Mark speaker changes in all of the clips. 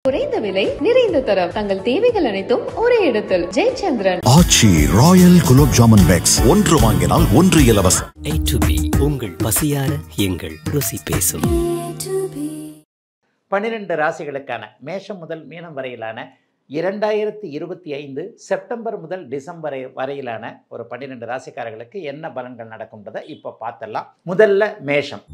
Speaker 1: குறைந்த விலை நிறைந்த தரம் தங்கள் தேவைகள் அனைத்தும் ஒரே இடத்தில் ஜெயச்சந்திரன்.
Speaker 2: ஆச்சி ராயல் குலோப் ஜாமுன் பேக்ஸ் ஒன்று வாங்கினால் ஒன்று இலவசம்.
Speaker 3: A to B உங்கள் பசியார எங்கள் ருசி பேசும்.
Speaker 4: 12 ராசிகளுக்கான மேஷம் முதல் மீனம் வரையிலான 2025 செப்டம்பர் முதல் டிசம்பர் வரையிலான ஒரு 12 ராசிக்காரர்களுக்கு என்ன பலன்கள் நடக்கும்ன்றதை இப்போ பார்த்தலாம். முதல்ல மேஷம்.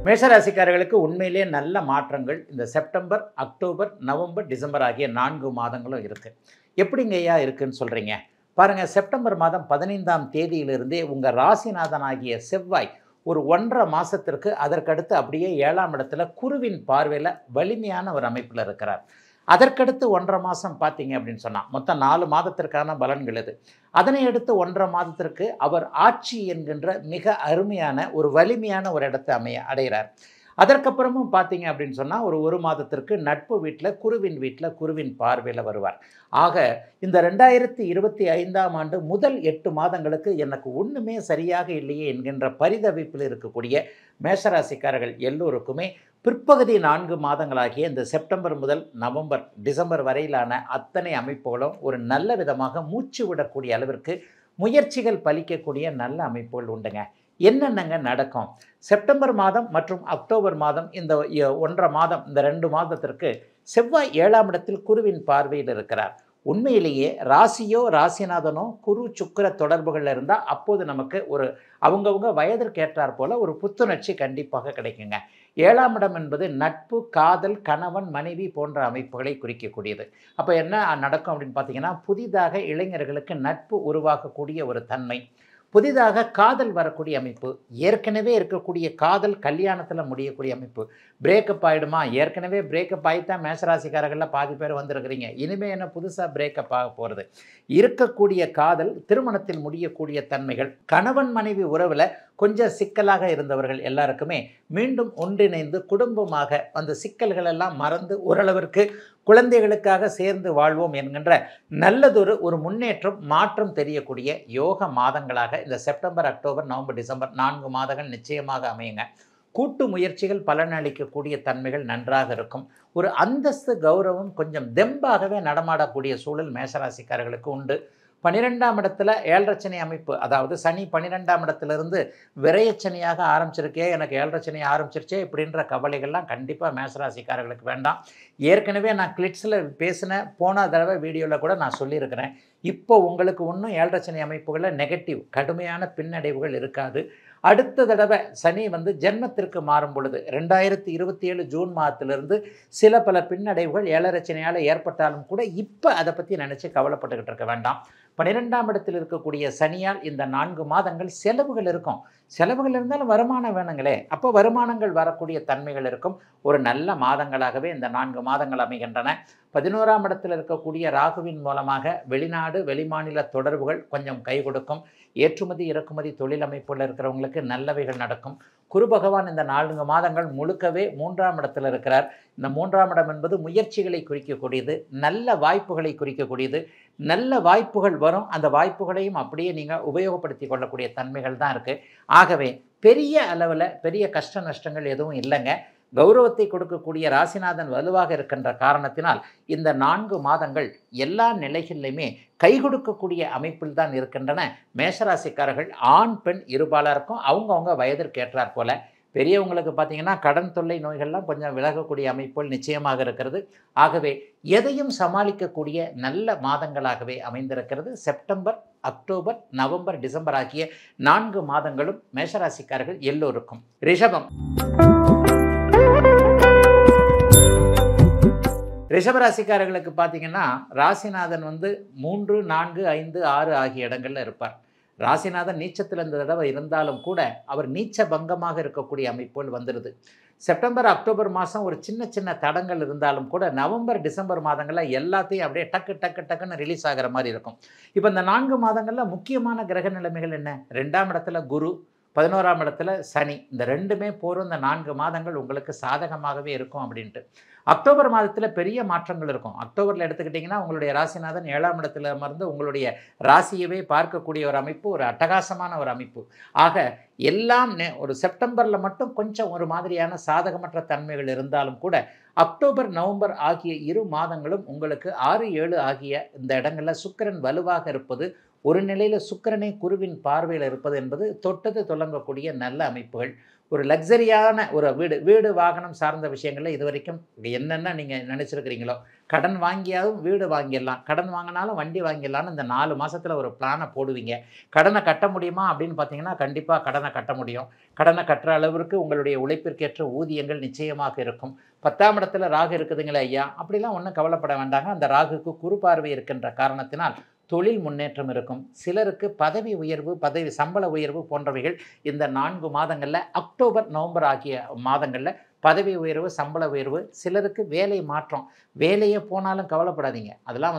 Speaker 4: மேஷராசிக்காரர்களுக்கு உண்மையிலேயே நல்ல மாற்றங்கள் இந்த செப்டம்பர், அக்டோபர், நவம்பர், டிசம்பர் ஆகிய 4 மாதங்களும் இருக்குது. எப்படிங்கய்யா இருக்குன்னு சொல்கிறீங்க பாருங்கள். செப்டம்பர் மாதம் 15ஆம் தேதியிலிருந்தே உங்கள் ராசிநாதனாகிய செவ்வாய் ஒரு 1.5 மாதத்திற்கு அதற்கடுத்து அப்படியே 7ஆம் இடத்துல குருவின் பார்வையில் வலிமையான ஒரு அமைப்பில் இருக்கிறார். அதற்கடுத்து 1.5 மாதம் பார்த்தீங்க அப்படின்னு சொன்னால் மொத்தம் 4 மாதத்திற்கான பலன்கள் இது. அதனை அடுத்து 1.5 மாதத்திற்கு அவர் ஆட்சி என்கின்ற மிக அருமையான ஒரு வலிமையான ஒரு இடத்தை அடைகிறார். அதற்கப்புறமும் பார்த்தீங்க அப்படின்னு சொன்னால் ஒரு மாதத்திற்கு நட்பு வீட்டில் குருவின் பார்வையில் வருவார். ஆக இந்த 2025ஆம் ஆண்டு முதல் 8 மாதங்களுக்கு எனக்கு ஒன்றுமே சரியாக இல்லையே என்கின்ற பரிதவிப்பில் இருக்கக்கூடிய மேஷராசிக்காரர்கள் எல்லோருக்குமே பிற்பகுதி 4 மாதங்களாகிய இந்த செப்டம்பர் முதல் நவம்பர், டிசம்பர் வரையிலான அத்தனை அமைப்புகளும் ஒரு நல்ல விதமாக மூச்சு விடக்கூடிய அளவிற்கு முயற்சிகள் பலிக்கக்கூடிய நல்ல அமைப்புகள் உண்டுங்க. என்னென்னங்க நடக்கும்? செப்டம்பர் மாதம் மற்றும் அக்டோபர் மாதம் இந்த 1.5 மாதம், இந்த 2 மாதத்திற்கு செவ்வாய் 7ஆம் இடத்தில் குருவின் பார்வையில் இருக்கிறார். உண்மையிலேயே ராசியோ ராசிநாதனோ குரு சுக்கிர தொடர்புகளில் இருந்தால் அப்போது நமக்கு ஒரு அவங்கவுங்க வயதிற்கு ஏற்றார் போல ஒரு புத்துணர்ச்சி கண்டிப்பாக கிடைக்குங்க. 7ஆம் இடம் என்பது நட்பு, காதல், கணவன், மனைவி போன்ற அமைப்புகளை குறிக்கக்கூடியது. அப்போ என்ன நடக்கும் அப்படின்னு பார்த்தீங்கன்னா, புதிதாக இளைஞர்களுக்கு நட்பு உருவாக்கக்கூடிய ஒரு தன்மை, புதிதாக காதல் வரக்கூடிய அமைப்பு, ஏற்கனவே இருக்கக்கூடிய காதல் கல்யாணத்தில் முடியக்கூடிய அமைப்பு. பிரேக்கப் ஆகிடுமா? ஏற்கனவே பிரேக்கப் ஆகித்தான் மேஷராசிக்காரர்களில் பாதி பேர் வந்திருக்கிறீங்க. இனிமேல் என்ன புதுசாக பிரேக்கப் ஆக போகிறது? இருக்கக்கூடிய காதல் திருமணத்தில் முடியக்கூடிய தன்மைகள், கணவன் மனைவி உறவில் கொஞ்சம் சிக்கலாக இருந்தவர்கள் எல்லாருக்குமே மீண்டும் ஒன்றிணைந்து குடும்பமாக அந்த சிக்கல்கள் எல்லாம் மறந்து ஓரளவிற்கு குழந்தைகளுக்காக சேர்ந்து வாழ்வோம் என்கின்ற நல்லதொரு ஒரு முன்னேற்றம், மாற்றம் தெரியக்கூடிய யோக மாதங்களாக இந்த செப்டம்பர், அக்டோபர், நவம்பர், டிசம்பர் 4 மாதங்கள் நிச்சயமாக அமையுங்க. கூட்டு முயற்சிகள் பலனளிக்கக்கூடிய தன்மைகள் நன்றாக இருக்கும். ஒரு அந்தஸ்து, கௌரவம் கொஞ்சம் தெம்பாகவே நடமாடக்கூடிய சூழல் மேஷராசிக்காரர்களுக்கு உண்டு. 12ஆம் இடத்துல 7 சனி அமைப்பு, அதாவது சனி 12ஆம் இடத்துலேருந்து விரயச்சனியாக ஆரம்பிச்சிருக்கே, எனக்கு 7 சனி ஆரம்பிச்சிருச்சே இப்படின்ற கவலைகள்லாம் கண்டிப்பாக மேஷராசிக்காரர்களுக்கு வேண்டாம். ஏற்கனவே நான் கிளிட்ஸில் பேசின போன தடவை வீடியோவில் கூட நான் சொல்லியிருக்கிறேன். இப்போ உங்களுக்கு ஒன்றும் 7 சனி அமைப்புகளில் நெகட்டிவ் கடுமையான பின்னடைவுகள் இருக்காது. அடுத்த தடவை சனி ஜென்மத்திற்கு மாறும் பொழுது 2027 ஜூன் மாதத்திலிருந்து சில பல பின்னடைவுகள் 7 சனியால் ஏற்பட்டாலும் கூட இப்போ அதை பற்றி நினச்சி கவலைப்பட்டுக்கிட்டு இருக்க வேண்டாம். 12ஆம் இடத்தில் இருக்கக்கூடிய சனியால் இந்த 4 மாதங்கள் செலவுகள் இருக்கும். செலவுகள் இருந்தாலும் வருமானம் வேணுங்களே, அப்போ வருமானங்கள் வரக்கூடிய தன்மைகள் இருக்கும். ஒரு நல்ல மாதங்களாகவே இந்த 4 மாதங்கள் அமைகின்றன. 11ஆம் இடத்தில் இருக்கக்கூடிய ராகுவின் மூலமாக வெளிநாடு, வெளிமாநில தொடர்புகள் கொஞ்சம் கை கொடுக்கும். ஏற்றுமதி, இறக்குமதி தொழில் அமைப்புள்ள இருக்கிறவங்களுக்கு நல்லவைகள் நடக்கும். குரு பகவான் இந்த 4 மாதங்கள் முழுக்கவே 3ஆம் இடத்தில் இருக்கிறார். இந்த 3ஆம் இடம் என்பது முயற்சிகளை குறிக்கக்கூடியது, நல்ல வாய்ப்புகளை குறிக்கக்கூடியது. நல்ல வாய்ப்புகள் வரும், அந்த வாய்ப்புகளையும் அப்படியே நீங்கள் உபயோகப்படுத்தி கொள்ளக்கூடிய தன்மைகள் தான் இருக்குது. ஆகவே பெரிய அளவில் பெரிய கஷ்ட நஷ்டங்கள் எதுவும் இல்லைங்க. கௌரவத்தை கொடுக்கக்கூடிய ராசிநாதன் வலுவாக இருக்கின்ற காரணத்தினால் இந்த 4 மாதங்கள் எல்லா நிலைகளிலுமே கை கொடுக்கக்கூடிய அமைப்பில் தான் இருக்கின்றன. மேஷராசிக்காரர்கள் ஆண் பெண் இருபாலருக்கும் அவங்கவுங்க வயதிற்கு ஏற்றார் போல. பெரியவங்களுக்கு பார்த்தீங்கன்னா கடன் தொல்லை நோய்கள்லாம் கொஞ்சம் விலகக்கூடிய அமைப்புகள் நிச்சயமாக இருக்கிறது. ஆகவே எதையும் சமாளிக்கக்கூடிய நல்ல மாதங்களாகவே அமைந்திருக்கிறது. செப்டம்பர், அக்டோபர், நவம்பர், டிசம்பர் ஆகிய 4 மாதங்களும் மேஷராசிக்காரர்கள் எல்லோருக்கும். ரிஷபம். ரிஷபராசிக்காரர்களுக்கு பார்த்தீங்கன்னா ராசிநாதன் 3, 4, 5, 6 ஆகிய இடங்களில் இருப்பார். ராசிநாதன் நீச்சத்தில் இந்த தடவை இருந்தாலும் கூட அவர் நீச்ச பங்கமாக இருக்கக்கூடிய அமைப்புகள் வந்துடுது. செப்டம்பர், அக்டோபர் மாதம் ஒரு சின்ன தடங்கள் இருந்தாலும் கூட நவம்பர், டிசம்பர் மாதங்களில் எல்லாத்தையும் அப்படியே டக்குன்னு ரிலீஸ் ஆகிற மாதிரி இருக்கும். இப்போ இந்த 4 மாதங்களில் முக்கியமான கிரக நிலைமைகள் என்ன? 2ஆம் இடத்துல குரு, 11ஆம் இடத்துல சனி. இந்த ரெண்டுமே போரும் இந்த 4 மாதங்கள் உங்களுக்கு சாதகமாகவே இருக்கும் அப்படின்ட்டு. அக்டோபர் மாதத்தில் பெரிய மாற்றங்கள் இருக்கும். அக்டோபரில் எடுத்துக்கிட்டிங்கன்னா உங்களுடைய ராசிநாதன் 7ஆம் இடத்துல அமர்ந்து உங்களுடைய ராசியவே பார்க்கக்கூடிய ஒரு அமைப்பு, ஒரு அட்டகாசமான ஒரு அமைப்பு. ஆக எல்லாம் ஒரு செப்டம்பரில் மட்டும் கொஞ்சம் ஒரு மாதிரியான சாதகமற்ற தன்மைகள் இருந்தாலும் கூட அக்டோபர் நவம்பர் ஆகிய 2 மாதங்களும் உங்களுக்கு 6, 7 ஆகிய இந்த இடங்களில் சுக்கிரன் வலுவாக இருப்பது, ஒரு நிலையில் சுக்கிரனே குருவின் பார்வையில் இருப்பது என்பது தொட்டது தொடங்கக்கூடிய நல்ல அமைப்புகள். ஒரு லக்ஸரியான ஒரு வீடு வாகனம் சார்ந்த விஷயங்களில் இது வரைக்கும் என்னென்ன நீங்கள் நினச்சிருக்கிறீங்களோ, கடன் வாங்கியாலும் வீடு வாங்கிடலாம், கடன் வாங்கினாலும் வண்டி வாங்கிடலான்னு இந்த 4 மாதத்தில் ஒரு பிளானை போடுவீங்க. கடனை கட்ட முடியுமா அப்படின்னு பார்த்தீங்கன்னா கண்டிப்பாக கடனை கட்ட முடியும். கடனை கட்டுற அளவிற்கு உங்களுடைய உழைப்பிற்கேற்ற ஊதியங்கள் நிச்சயமாக இருக்கும். 10ஆம் இடத்துல ராகு இருக்குதுங்களே ஐயா, அப்படிலாம் ஒன்றும் கவலைப்பட வேண்டாங்க. அந்த ராகுக்கு குரு பார்வை இருக்கின்ற காரணத்தினால் தொழில் முன்னேற்றம் இருக்கும். சிலருக்கு பதவி உயர்வு, சம்பள உயர்வு போன்றவைகள் இந்த 4 மாதங்களில் அக்டோபர் நவம்பர் ஆகிய மாதங்களில் பதவி உயர்வு, சம்பள உயர்வு, சிலருக்கு வேலை மாற்றம். வேலையே போனாலும் கவலைப்படாதீங்க. அதெல்லாம்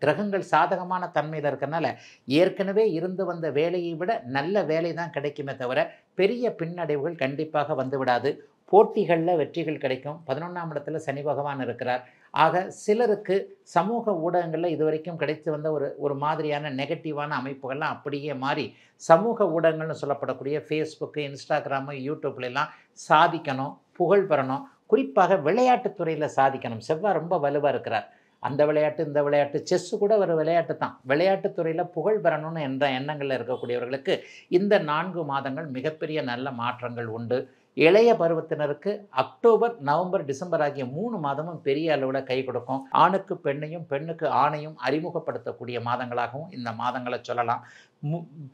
Speaker 4: கிரகங்கள் சாதகமான தன்மையில் இருக்கிறனால ஏற்கனவே இருந்து வந்த வேலையை விட நல்ல வேலை தான் கிடைக்குமே தவிர பெரிய பின்னடைவுகள் கண்டிப்பாக வந்துவிடாது. போட்டிகளில் வெற்றிகள் கிடைக்கும். 11ஆம் இடத்துல சனி பகவான் இருக்கிறார். ஆக சிலருக்கு சமூக ஊடகங்களில் இதுவரைக்கும் கிடைத்து வந்த ஒரு மாதிரியான நெகட்டிவான அமைப்புகள்லாம் அப்படியே மாறி சமூக ஊடகங்கள்னு சொல்லப்படக்கூடிய ஃபேஸ்புக்கு, இன்ஸ்டாகிராமு, யூடியூப்லாம் சாதிக்கணும், புகழ் பெறணும். குறிப்பாக விளையாட்டுத்துறையில் சாதிக்கணும். செவ்வாய் ரொம்ப வலுவாக இருக்கிறார். அந்த விளையாட்டு, இந்த விளையாட்டு, செஸ்ஸு கூட ஒரு விளையாட்டு தான். விளையாட்டுத்துறையில் புகழ் பெறணும்னு என்ற எண்ணங்களில் இருக்கக்கூடியவர்களுக்கு இந்த 4 மாதங்கள் மிகப்பெரிய நல்ல மாற்றங்கள் உண்டு. இளைய பருவத்தினருக்கு அக்டோபர் நவம்பர் டிசம்பர் ஆகிய 3 மாதமும் பெரிய அளவில் கை கொடுக்கும். ஆணுக்கு பெண்ணையும் பெண்ணுக்கு ஆணையும் அறிமுகப்படுத்தக்கூடிய மாதங்களாகவும் இந்த மாதங்களை சொல்லலாம்.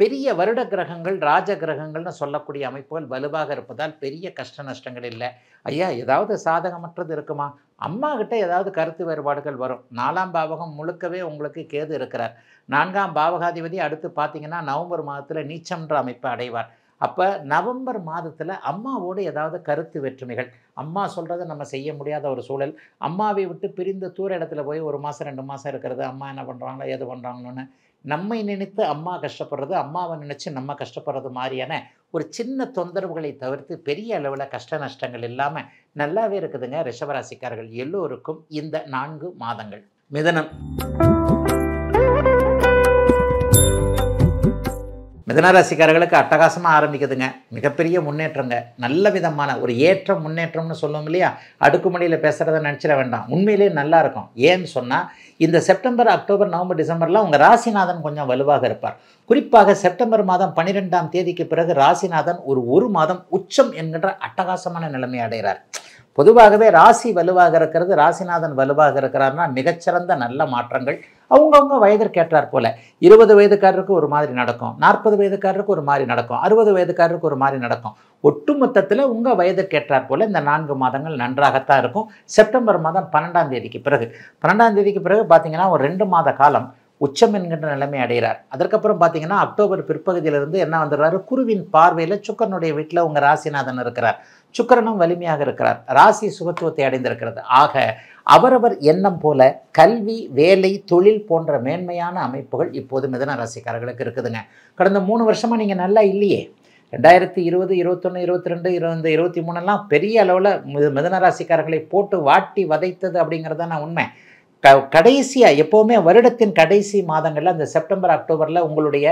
Speaker 4: பெரிய வருட கிரகங்கள், ராஜ கிரகங்கள்னு சொல்லக்கூடிய அமைப்புகள் வலுவாக இருப்பதால் பெரிய கஷ்ட நஷ்டங்கள் இல்லை. ஐயா ஏதாவது சாதகமற்றது இருக்குமா? அம்மா கிட்ட ஏதாவது கருத்து வேறுபாடுகள் வரும். 4ஆம் பாவகம் முழுக்கவே உங்களுக்கு கேது இருக்கிறார். 4ஆம் பாவகாதிபதி அடுத்து பார்த்தீங்கன்னா நவம்பர் மாதத்தில் நீச்சம்ன்ற அமைப்பை அடைவார். அப்போ நவம்பர் மாதத்தில் அம்மாவோடு ஏதாவது கருத்து வேற்றுமைகள், அம்மா சொல்கிறத நம்ம செய்ய முடியாத ஒரு சூழல், அம்மாவை விட்டு பிரிந்து தூர இடத்துல போய் 1 மாதம் 2 மாதம் இருக்கிறது, அம்மா என்ன பண்ணுறாங்களோ ஏது பண்ணுறாங்களோன்னு நம்மை நினைத்து அம்மா கஷ்டப்படுறது, அம்மாவை நினச்சி நம்ம கஷ்டப்படுறது மாதிரியான ஒரு சின்ன தொந்தரவுகளை தவிர்த்து பெரிய அளவில் கஷ்ட நஷ்டங்கள் இல்லாமல் நல்லாவே இருக்குதுங்க. ரிஷபராசிக்காரர்கள் எல்லோருக்கும் இந்த 4 மாதங்கள். மிதனம். மிதனராசிக்காரர்களுக்கு அட்டகாசமாக ஆரம்பிக்குதுங்க. மிகப்பெரிய முன்னேற்றங்க. நல்ல விதமான ஒரு ஏற்றம், முன்னேற்றம்னு சொல்லுவோம் இல்லையா, அடுக்குமொழியில் பேசுகிறத நினச்சிட வேண்டாம். உண்மையிலேயே நல்லா இருக்கும். ஏன்னு சொன்னால் இந்த செப்டம்பர், அக்டோபர், நவம்பர், டிசம்பர்லாம் உங்கள் ராசிநாதன் கொஞ்சம் வலுவாக இருப்பார். குறிப்பாக செப்டம்பர் மாதம் 12ஆம் தேதிக்கு பிறகு ராசிநாதன் ஒரு மாதம் உச்சம் என்கின்ற அட்டகாசமான நிலைமை அடைகிறார். பொதுவாகவே ராசி வலுவாக இருக்கிறது, ராசிநாதன் வலுவாக இருக்கிறார்னா மிகச்சிறந்த நல்ல மாற்றங்கள். அவங்கவுங்க வயதிற்கேற்றார் போல 20 வயதுக்காரருக்கு ஒரு மாதிரி நடக்கும், 40 வயதுக்காரருக்கு ஒரு மாதிரி நடக்கும், 60 வயதுக்காரருக்கு ஒரு மாதிரி நடக்கும். ஒட்டுமொத்தத்தில் உங்கள் வயதுக்கேற்றார் போல இந்த 4 மாதங்கள் நன்றாகத்தான் இருக்கும். செப்டம்பர் மாதம் 12ஆம் தேதிக்கு பிறகு பார்த்தீங்கன்னா ஒரு 2 மாத காலம் உச்சம் என்கின்ற நிலைமை அடைகிறார். அதற்கப்புறம் பார்த்தீங்கன்னா அக்டோபர் பிற்பகுதியிலிருந்து என்ன வந்துடுறாரு, குருவின் பார்வையில் சுக்கிரனுடைய வீட்டில் உங்கள் ராசிநாதன் இருக்கிறார். சுக்கிரனும் வலிமையாக இருக்கிறார். ராசி சுகத்துவத்தை அடைந்திருக்கிறது. ஆக அவரவர் எண்ணம் போல கல்வி, வேலை, தொழில் போன்ற மேன்மையான அமைப்புகள் இப்போது மிதன ராசிக்காரர்களுக்கு இருக்குதுங்க. கடந்த 3 வருஷமாக நீங்கள் நல்லா இல்லையே. 2020, 21, 22, 23 பெரிய அளவில் மிதன ராசிக்காரர்களை போட்டு வாட்டி வதைத்தது அப்படிங்கிறது தான் உண்மை. கடைசியாக எப்போவுமே வருடத்தின் கடைசி மாதங்களில் அந்த செப்டம்பர், அக்டோபரில் உங்களுடைய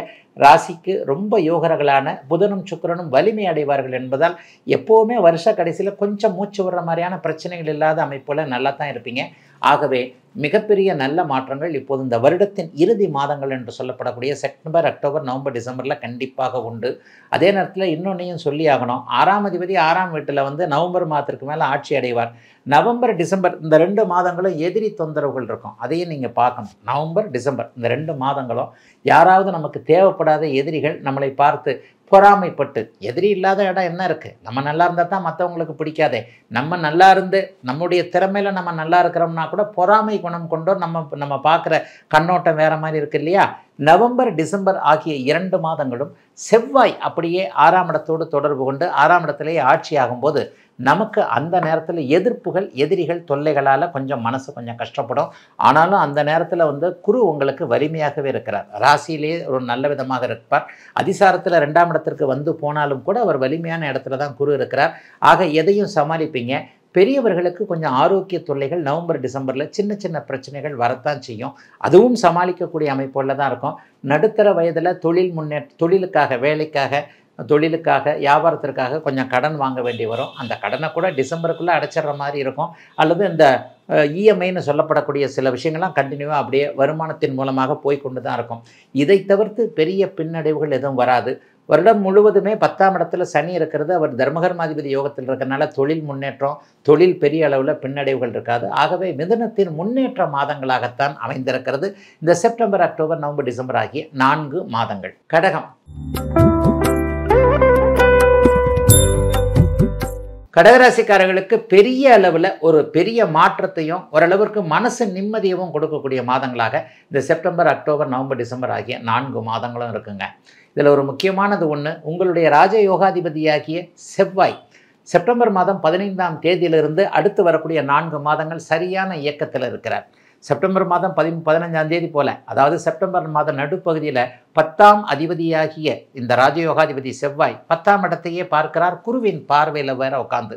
Speaker 4: ராசிக்கு ரொம்ப யோகர்களான புதனும் சுக்கிரனும் வலிமை அடைவார்கள் என்பதால் எப்போவுமே வருஷ கடைசியில் கொஞ்சம் மூச்சு விடுற மாதிரியான பிரச்சனைகள் இல்லாத அமைப்பில் நல்லா தான் இருப்பீங்க. ஆகவே மிகப்பெரிய நல்ல மாற்றங்கள் இப்போது இந்த வருடத்தின் இறுதி மாதங்கள் என்று சொல்லப்படக்கூடிய செப்டம்பர், அக்டோபர், நவம்பர், டிசம்பரில் கண்டிப்பாக உண்டு. அதே நேரத்தில் இன்னொன்னையும் சொல்லி ஆகணும். 6ஆம் அதிபதி 6ஆம் வீட்டில் நவம்பர் மாதத்திற்கு மேலே ஆட்சி அடைவார். நவம்பர், டிசம்பர் இந்த 2 மாதங்களும் எதிரி தொந்தரவுகள் இருக்கும். அதையும் நீங்கள் பார்க்கணும். நவம்பர், டிசம்பர் இந்த 2 மாதங்களும் யாராவது நமக்கு தேவைப்படாத எதிரிகள் நம்மளை பார்த்து பொறாமைப்பட்டு, எதிரி இல்லாத இடம் என்ன இருக்குது, நம்ம நல்லா இருந்தால் தான் மற்றவங்களுக்கு பிடிக்காதே, நம்ம நல்லா இருந்து நம்முடைய திறமையில் நம்ம நல்லா இருக்கிறோம்னா கூட பொறாமை குணம் கொண்டோ நம்ம பார்க்குற கண்ணோட்டம் வேறு மாதிரி இருக்குது இல்லையா. நவம்பர், டிசம்பர் ஆகிய 2 மாதங்களும் செவ்வாய் அப்படியே 6ஆம் இடத்தோடு தொடர்பு கொண்டு 6ஆம் இடத்திலேயே ஆட்சி ஆகும்போது நமக்கு அந்த நேரத்தில் எதிர்ப்புகள் எதிரிகள் தொல்லைகளால் கொஞ்சம் மனசு கொஞ்சம் கஷ்டப்படும். ஆனாலும் அந்த நேரத்தில் வந்து குரு உங்களுக்கு வலிமையாகவே இருக்கிறார். ராசியிலேயே ஒரு நல்ல விதமாக இருப்பார். அதிசாரத்தில் 2ஆம் இடத்திற்கு வந்து போனாலும் கூட அவர் வலிமையான இடத்துல தான் குரு இருக்கிறார். ஆக எதையும் சமாளிப்பீங்க. பெரியவர்களுக்கு கொஞ்சம் ஆரோக்கிய தொல்லைகள் நவம்பர் டிசம்பரில் சின்ன சின்ன பிரச்சனைகள் வரத்தான் செய்யும். அதுவும் சமாளிக்கக்கூடிய அமைப்புகளில் தான் இருக்கும். நடுத்தர வயதில் தொழிலுக்காக வேலைக்காக தொழிலுக்காக வியாபாரத்திற்காக கொஞ்சம் கடன் வாங்க வேண்டி வரும். அந்த கடனை கூட டிசம்பருக்குள்ளே அடைச்சிடுற மாதிரி இருக்கும். அல்லது இந்த இஎம்ஐன்னு சொல்லப்படக்கூடிய சில விஷயங்கள்லாம் கண்டினியூவாக அப்படியே வருமானத்தின் மூலமாக போய் கொண்டு தான் இருக்கும். இதை தவிர்த்து பெரிய பின்னடைவுகள் எதுவும் வராது. வருடம் முழுவதுமே 10ஆம் இடத்துல சனி இருக்கிறது. அவர் தர்மகர்மாதிபதி யோகத்தில் இருக்கிறனால தொழில் முன்னேற்றம், தொழில் பெரிய அளவில் பின்னடைவுகள் இருக்காது. ஆகவே மிதுனத்தின் முன்னேற்ற மாதங்களாகத்தான் அமைந்திருக்கிறது இந்த செப்டம்பர், அக்டோபர், நவம்பர், டிசம்பர் ஆகிய 4 மாதங்கள். கடகம். கடகராசிக்காரர்களுக்கு பெரிய அளவில் ஒரு பெரிய மாற்றத்தையும் ஓரளவிற்கு மனசு நிம்மதியவும் கொடுக்கக்கூடிய மாதங்களாக இந்த செப்டம்பர், அக்டோபர், நவம்பர், டிசம்பர் ஆகிய 4 மாதங்களும் இருக்குங்க. இதில் ஒரு முக்கியமானது ஒன்று, உங்களுடைய ராஜயோகாதிபதியாகிய செவ்வாய் செப்டம்பர் மாதம் 15ஆம் தேதியிலிருந்து அடுத்து வரக்கூடிய 4 மாதங்கள் சரியான இயக்கத்தில் இருக்கிறார். செப்டம்பர் மாதம் 15ஆம் தேதி போல, அதாவது செப்டம்பர் மாத நடுப்பகுதியில் 10ஆம் அதிபதியாகிய இந்த ராஜயோகாதிபதி செவ்வாய் 10ஆம் இடத்தையே பார்க்கிறார். குருவின் பார்வையில் வேற உட்காந்து.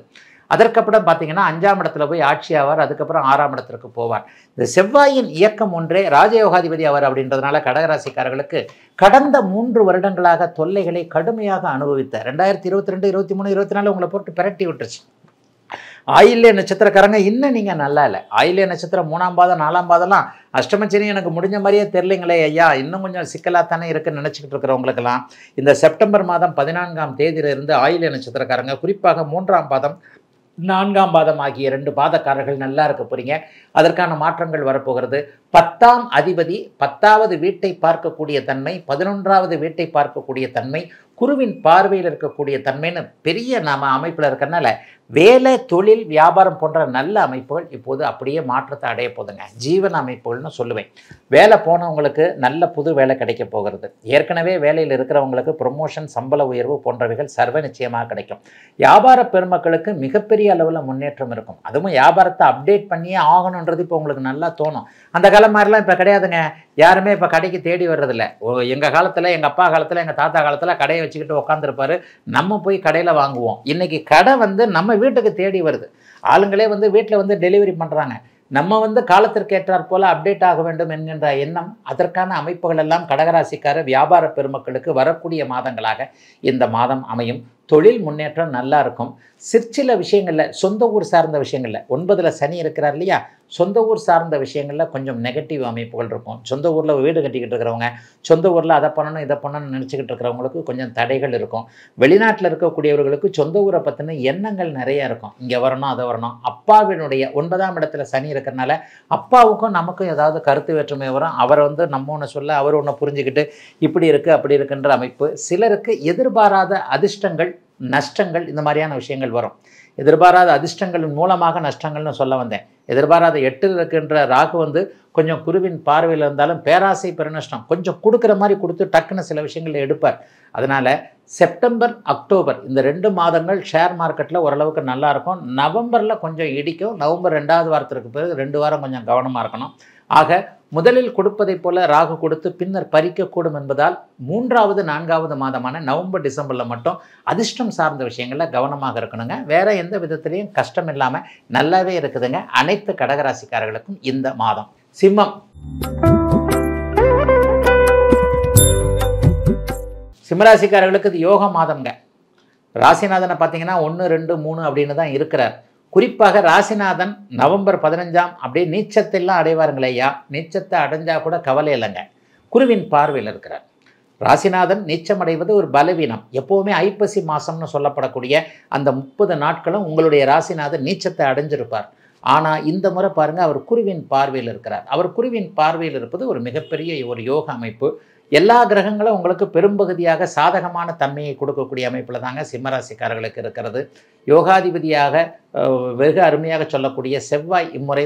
Speaker 4: அதற்கப்புறம் பார்த்தீங்கன்னா 5ஆம் இடத்துல போய் ஆட்சி ஆவார். அதுக்கப்புறம் 6ஆம் இடத்திற்கு போவார். இந்த செவ்வாயின் இயக்கம் ஒன்றே ராஜயோகாதிபதி அவர் அப்படின்றதுனால கடகராசிக்காரர்களுக்கு கடந்த 3 வருடங்களாக தொல்லைகளை கடுமையாக அனுபவித்த 2022, 23, 24 உங்களை போட்டு பிரட்டி விட்டுருச்சு. ஆயில்ய நட்சத்திரக்காரங்க இன்னும் நீங்கள் நல்லா இல்லை. ஆயில்ய நட்சத்திரம் 3ஆம் பாதம் 4ஆம் பாதம்லாம் அஷ்டமச்சனி எனக்கு முடிஞ்ச மாதிரியே தெரிலிங்களே ஐயா, இன்னும் கொஞ்சம் சிக்கலாக தானே இருக்குன்னு நினச்சிக்கிட்டு இருக்கிறவங்களுக்கெல்லாம் இந்த செப்டம்பர் மாதம் 14ஆம் தேதியிலிருந்து ஆயில்ய நட்சத்திரக்காரங்க, குறிப்பாக 3ஆம் பாதம் 4ஆம் பாதம் ஆகிய 2 பாதக்காரர்கள் நல்லா இருக்க போகிறீங்க. அதற்கான மாற்றங்கள் வரப்போகிறது. 10ஆம் அதிபதி 10வது வீட்டை பார்க்கக்கூடிய தன்மை, 11வது வீட்டை பார்க்கக்கூடிய தன்மை, குருவின் பார்வையில் இருக்கக்கூடிய தன்மைன்னு பெரிய அமைப்பில் இருக்கிறனால வேலை, தொழில், வியாபாரம் போன்ற நல்ல அமைப்புகள் இப்போது அப்படியே மாற்றத்தை அடைய போதுங்க. ஜீவன அமைப்புகள்னு சொல்லுவேன். வேலை போனவங்களுக்கு நல்ல புது வேலை கிடைக்க போகிறது. ஏற்கனவே வேலையில் இருக்கிறவங்களுக்கு ப்ரொமோஷன், சம்பள உயர்வு போன்றவைகள் சர்வ நிச்சயமாக கிடைக்கும். வியாபார பெருமக்களுக்கு மிகப்பெரிய அளவில் முன்னேற்றம் இருக்கும். அதுவும் வியாபாரத்தை அப்டேட் பண்ணியே ஆகணுன்றது இப்போ உங்களுக்கு நல்லா தோணும். அந்த காலம் மாதிரிலாம் இப்போ கிடையாதுங்க. யாருமே இப்போ கடைக்கு தேடி வர்றதில்ல. எங்கள் காலத்தில், எங்கள் அப்பா காலத்தில், எங்கள் தாத்தா காலத்தில் கடையை வச்சுக்கிட்டு உட்காந்துருப்பாரு. நம்ம போய் கடையில் வாங்குவோம். இன்றைக்கி கடை வந்து நம்ம வீட்டுக்கு தேடி வருது. ஆளுங்களே வந்து வீட்டில் வந்து டெலிவரி பண்ணுறாங்க. நம்ம காலத்திற்கு ஏற்றாற் போல அப்டேட் ஆக வேண்டும் என்கின்ற எண்ணம், அதற்கான அமைப்புகள் எல்லாம் கடகராசிக்கார வியாபார பெருமக்களுக்கு வரக்கூடிய மாதங்களாக இந்த மாதம் அமையும். தொழில் முன்னேற்றம் நல்லா இருக்கும். சிற்சில விஷயங்களில், சொந்த ஊர் சார்ந்த விஷயங்களில், 9ல் சனி இருக்கிறார் இல்லையா, சொந்த ஊர் சார்ந்த விஷயங்களில் கொஞ்சம் நெகட்டிவ் அமைப்புகள் இருக்கும். சொந்த ஊரில் வீடு கட்டிக்கிட்டு இருக்கிறவங்க, சொந்த ஊரில் அதை பண்ணணும் இதை பண்ணணும்னு நினச்சிக்கிட்டு இருக்கிறவங்களுக்கு கொஞ்சம் தடைகள் இருக்கும். வெளிநாட்டில் இருக்கக்கூடியவர்களுக்கு சொந்த ஊரை பற்றின எண்ணங்கள் நிறைய இருக்கும். இங்கே வரணும், அதை வரணும். அப்பாவினுடைய 9ஆம் இடத்துல சனி இருக்கிறனால அப்பாவுக்கும் நமக்கும் ஏதாவது கருத்து வேற்றுமை வரும். அவரை நம்ம ஒன்று சொல்ல, அவர் ஒன்று புரிஞ்சுக்கிட்டு இப்படி இருக்குது அப்படி இருக்குன்ற அமைப்பு. சிலருக்கு எதிர்பாராத அதிர்ஷ்டங்கள், நஷ்டங்கள், இந்த மாதிரியான விஷயங்கள் வரும். எதிர்பாராத அதிர்ஷ்டங்களின் மூலமாக நஷ்டங்கள்னு சொல்ல வந்தேன். எதிர்பாராத 8ல் இருக்கின்ற ராகு கொஞ்சம் குருவின் பார்வையில் இருந்தாலும் பேராசை பெருநஷ்டம் கொஞ்சம் கொடுக்குற மாதிரி கொடுத்து டக்குன்னு சில விஷயங்களை எடுப்பார். அதனால் செப்டம்பர், அக்டோபர் இந்த 2 மாதங்கள் ஷேர் மார்க்கெட்டில் ஓரளவுக்கு நல்லாயிருக்கும். நவம்பரில் கொஞ்சம் இடிக்கும். நவம்பர் 2வது வாரத்திற்கு பிறகு 2 வாரம் கொஞ்சம் கவனமாக இருக்கணும். ஆக முதலில் கொடுப்பதைப் போல ராகு கொடுத்து பின்னர் பறிக்கக்கூடும் என்பதால் 3வது 4வது மாதமான நவம்பர், டிசம்பரில் மட்டும் அதிர்ஷ்டம் சார்ந்த விஷயங்களில் கவனமாக இருக்கணுங்க. வேறு எந்த விதத்துலேயும் கஷ்டம் இல்லாமல் நல்லாவே இருக்குதுங்க அனைத்து கடகராசிக்காரர்களுக்கும் இந்த மாதம். சிம்மம். சிம்மராசிக்காரர்களுக்கு இது யோக மாதம்ங்க. ராசிநாதனை பார்த்தீங்கன்னா 1, 2, 3 அப்படின்னு தான் இருக்கிறார். குறிப்பாக ராசிநாதன் நவம்பர் 15ஆம் அப்படியே நீச்சத்தெல்லாம் அடைவாருங்களையா. நீச்சத்தை அடைஞ்சால் கூட கவலை இல்லைங்க. குருவின் பார்வையில் இருக்கிறார். ராசிநாதன் நீச்சம் அடைவது ஒரு பலவீனம். எப்போவுமே ஐப்பசி மாதம்னு சொல்லப்படக்கூடிய அந்த 30 நாட்களும் உங்களுடைய ராசிநாதன் நீச்சத்தை அடைஞ்சிருப்பார். ஆனால் இந்த முறை பாருங்கள், அவர் குருவின் பார்வையில் இருக்கிறார். அவர் குருவின் பார்வையில் இருப்பது ஒரு மிகப்பெரிய ஒரு யோக அமைப்பு. எல்லா கிரகங்களும் உங்களுக்கு பெரும்பகுதியாக சாதகமான தன்மையை கொடுக்கக்கூடிய அமைப்பில் தாங்க சிம்மராசிக்காரர்களுக்கு இருக்கிறது. யோகாதிபதியாக வெகு அருமையாக சொல்லக்கூடிய செவ்வாய் இம்முறை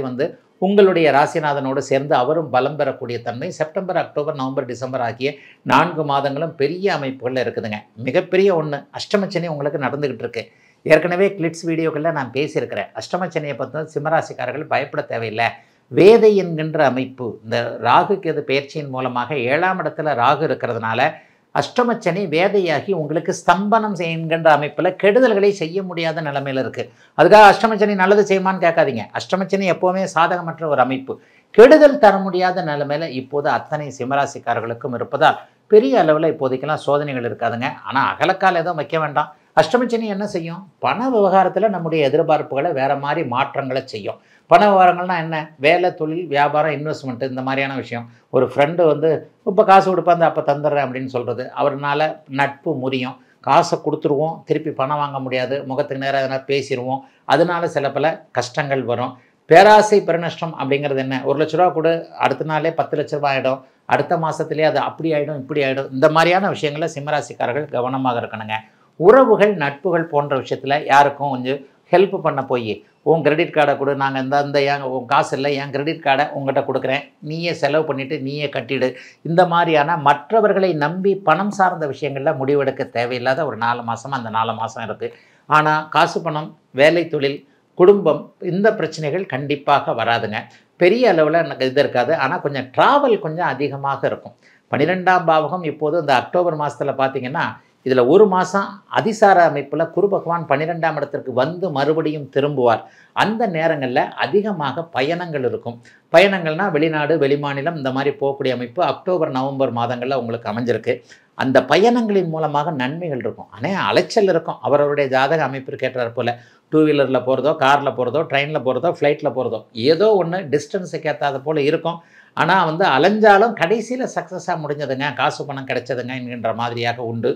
Speaker 4: உங்களுடைய ராசிநாதனோடு சேர்ந்து அவரும் பலம் பெறக்கூடிய தன்மை. செப்டம்பர், அக்டோபர், நவம்பர், டிசம்பர் ஆகிய 4 மாதங்களும் பெரிய அமைப்புகளில் இருக்குதுங்க. மிகப்பெரிய ஒன்று, அஷ்டமச்சனி உங்களுக்கு நடந்துக்கிட்டு இருக்கு. ஏற்கனவே கிளிட்ஸ் வீடியோக்களில் நான் பேசியிருக்கிறேன். அஷ்டமச்சனியை பற்றி சிம்மராசிக்காரர்கள் பயப்பட தேவையில்லை. வேதை என்கின்ற அமைப்பு இந்த ராகு கேது பெயர்ச்சியின் மூலமாக 7ஆம் இடத்துல ராகு இருக்கிறதுனால அஷ்டமச்சனி வேதையாகி உங்களுக்கு ஸ்தம்பனம் என்கின்ற அமைப்பில் கெடுதல்களை செய்ய முடியாத நிலைமையில் இருக்குது. அதுக்காக அஷ்டமச்சனி நல்லது செய்யுமான்னு கேட்காதீங்க. அஷ்டமச்சனி எப்போவுமே சாதகமற்ற ஒரு அமைப்பு. கெடுதல் தர முடியாத நிலைமையில் இப்போது அத்தனை சிம்மராசிக்காரர்களுக்கும் இருப்பதால் பெரிய அளவில் இப்போதைக்கெல்லாம் சோதனைகள் இருக்காதுங்க. ஆனால் அகலக்கால் எதுவும் வைக்க வேண்டாம். அஷ்டமச்சனி என்ன செய்யும்? பண விவகாரத்தில் நம்முடைய எதிர்பார்ப்புகளை வேறு மாதிரி மாற்றங்களை செய்யும். பண விவகாரங்கள்னால் என்ன? வேலை, தொழில், வியாபாரம், இன்வெஸ்ட்மெண்ட்டு, இந்த மாதிரியான விஷயம். ஒரு ஃப்ரெண்டு வந்து இப்போ காசு கொடுப்பாந்து அப்போ தந்துடுறேன் அப்படின்னு சொல்கிறது, அவர்னால நட்பு முறியும். காசை கொடுத்துருவோம், திருப்பி பணம் வாங்க முடியாது, முகத்துக்கு நேராக எதனா பேசிடுவோம், அதனால சில பல கஷ்டங்கள் வரும். பேராசை பெருநஷ்டம் அப்படிங்கிறது என்ன? 1 லட்ச ரூபா கொடு, அடுத்த நாளே 10 லட்ச ரூபா ஆகிடும், அடுத்த மாதத்துலேயே அது அப்படி ஆகிடும் இப்படி ஆகிடும். இந்த மாதிரியான விஷயங்களில் சிம்மராசிக்காரர்கள் கவனமாக இருக்கணுங்க. உறவுகள், நட்புகள் போன்ற விஷயத்தில் யாருக்கும் கொஞ்சம் ஹெல்ப் பண்ண போய் உன் கிரெடிட் கார்டை கொடு, நாங்கள் இந்த ஏன் உன் காசு இல்லை, என் கிரெடிட் கார்டை உங்கள்கிட்ட கொடுக்குறேன், நீயே செலவு பண்ணிவிட்டு நீயே கட்டிடு, இந்த மாதிரியான மற்றவர்களை நம்பி பணம் சார்ந்த விஷயங்களில் முடிவெடுக்க தேவையில்லாத ஒரு 4 மாதமாக அந்த 4 மாதம் இருக்குது. ஆனால் காசு, பணம், வேலை, தொழில், குடும்பம், இந்த பிரச்சனைகள் கண்டிப்பாக வராதுங்க. பெரிய அளவில் எனக்கு இது இருக்காது. ஆனால் கொஞ்சம் ட்ராவல் கொஞ்சம் அதிகமாக இருக்கும். 12ஆம் பாவகம் இப்போது இந்த அக்டோபர் மாதத்தில் பார்த்திங்கன்னா இதில் 1 மாதம் அதிசார அமைப்பில் குரு பகவான் 12ஆம் இடத்திற்கு வந்து மறுபடியும் திரும்புவார். அந்த நேரங்களில் அதிகமாக பயணங்கள் இருக்கும். பயணங்கள்னால் வெளிநாடு, வெளிமாநிலம், இந்த மாதிரி போகக்கூடிய அமைப்பு அக்டோபர், நவம்பர் மாதங்களில் உங்களுக்கு அமைஞ்சிருக்கு. அந்த பயணங்களின் மூலமாக நன்மைகள் இருக்கும். ஆனால் அலைச்சல் இருக்கும். அவரவருடைய ஜாதக அமைப்பிற்கு ஏற்றார் போல் 2 வீலரில் போகிறதோ, காரில் போகிறதோ, ட்ரெயினில் போகிறதோ, ஃப்ளைட்டில் போகிறதோ, ஏதோ ஒன்று டிஸ்டன்ஸுக்கு ஏற்றாத போல் இருக்கும். ஆனால் வந்து அலைஞ்சாலும் கடைசியில் சக்ஸஸாக முடிஞ்சதுங்க, காசு பணம் கிடைச்சதுங்க என்கின்ற மாதிரியாக உண்டு.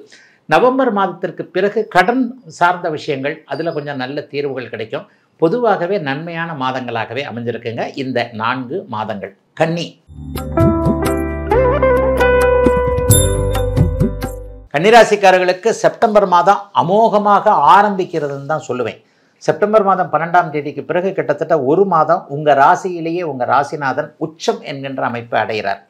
Speaker 4: நவம்பர் மாதத்திற்கு பிறகு கடன் சார்ந்த விஷயங்கள், அதில் கொஞ்சம் நல்ல தீர்வுகள் கிடைக்கும். பொதுவாகவே நன்மையான மாதங்களாகவே அமைஞ்சிருக்குங்க இந்த 4 மாதங்கள். கன்னி கன்னிராசிக்காரர்களுக்கு செப்டம்பர் மாதம் அமோகமாக ஆரம்பிக்கிறதுன்னு தான் சொல்லுவேன். செப்டம்பர் மாதம் 12ஆம் தேதிக்கு பிறகு கிட்டத்தட்ட 1 மாதம் உங்கள் ராசியிலேயே உங்கள் ராசிநாதன் உச்சம் என்கின்ற அமைப்பை அடைகிறார்.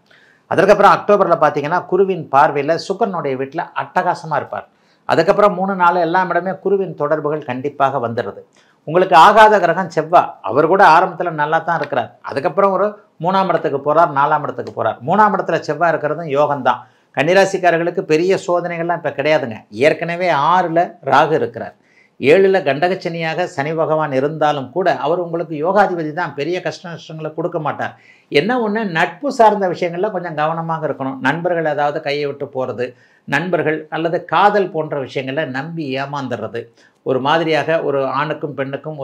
Speaker 4: அதுக்கப்புறம் அக்டோபரில் பார்த்தீங்கன்னா குருவின் பார்வையில் சுக்கிரனுடைய வீட்டில் அட்டகாசமாக இருப்பார். அதுக்கப்புறம் 3 நாள் எல்லாம் இடமே குருவின் தொடர்புகள் கண்டிப்பாக வந்துடுது. உங்களுக்கு ஆகாத கிரகம் செவ்வாய், அவர் கூட ஆரம்பத்தில் நல்லா தான் இருக்கிறார். அதுக்கப்புறம் ஒரு 3ஆம் இடத்துக்கு போகிறார், 4ஆம் இடத்துக்கு போகிறார். 3ஆம் இடத்துல செவ்வாய் இருக்கிறதும் யோகம்தான். கன்னிராசிக்காரர்களுக்கு பெரிய சோதனைகள்லாம் இப்போ கிடையாதுங்க. ஏற்கனவே 6ல் ராகு இருக்கிறார், 7ல் கண்டகச்சனியாக சனி பகவான் இருந்தாலும் கூட அவர் உங்களுக்கு யோகாதிபதி தான். பெரிய கஷ்ட நஷ்டங்களை கொடுக்க மாட்டார். என்ன ஒன்று, நட்பு சார்ந்த விஷயங்களில் கொஞ்சம் கவனமாக இருக்கணும். நண்பர்கள் ஏதாவது கையை விட்டு போகிறது, நண்பர்கள் அல்லது காதல் போன்ற விஷயங்களில் நம்பி ஏமாந்துடுறது, ஒரு மாதிரியாக ஒரு ஆணுக்கும் பெண்ணுக்கும்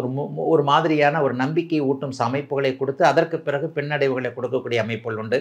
Speaker 4: ஒரு மாதிரியான ஒரு நம்பிக்கை ஊட்டும் அமைப்புகளை கொடுத்து அதற்கு பிறகு பின்னடைவுகளை கொடுக்கக்கூடிய அமைப்புகள் உண்டு.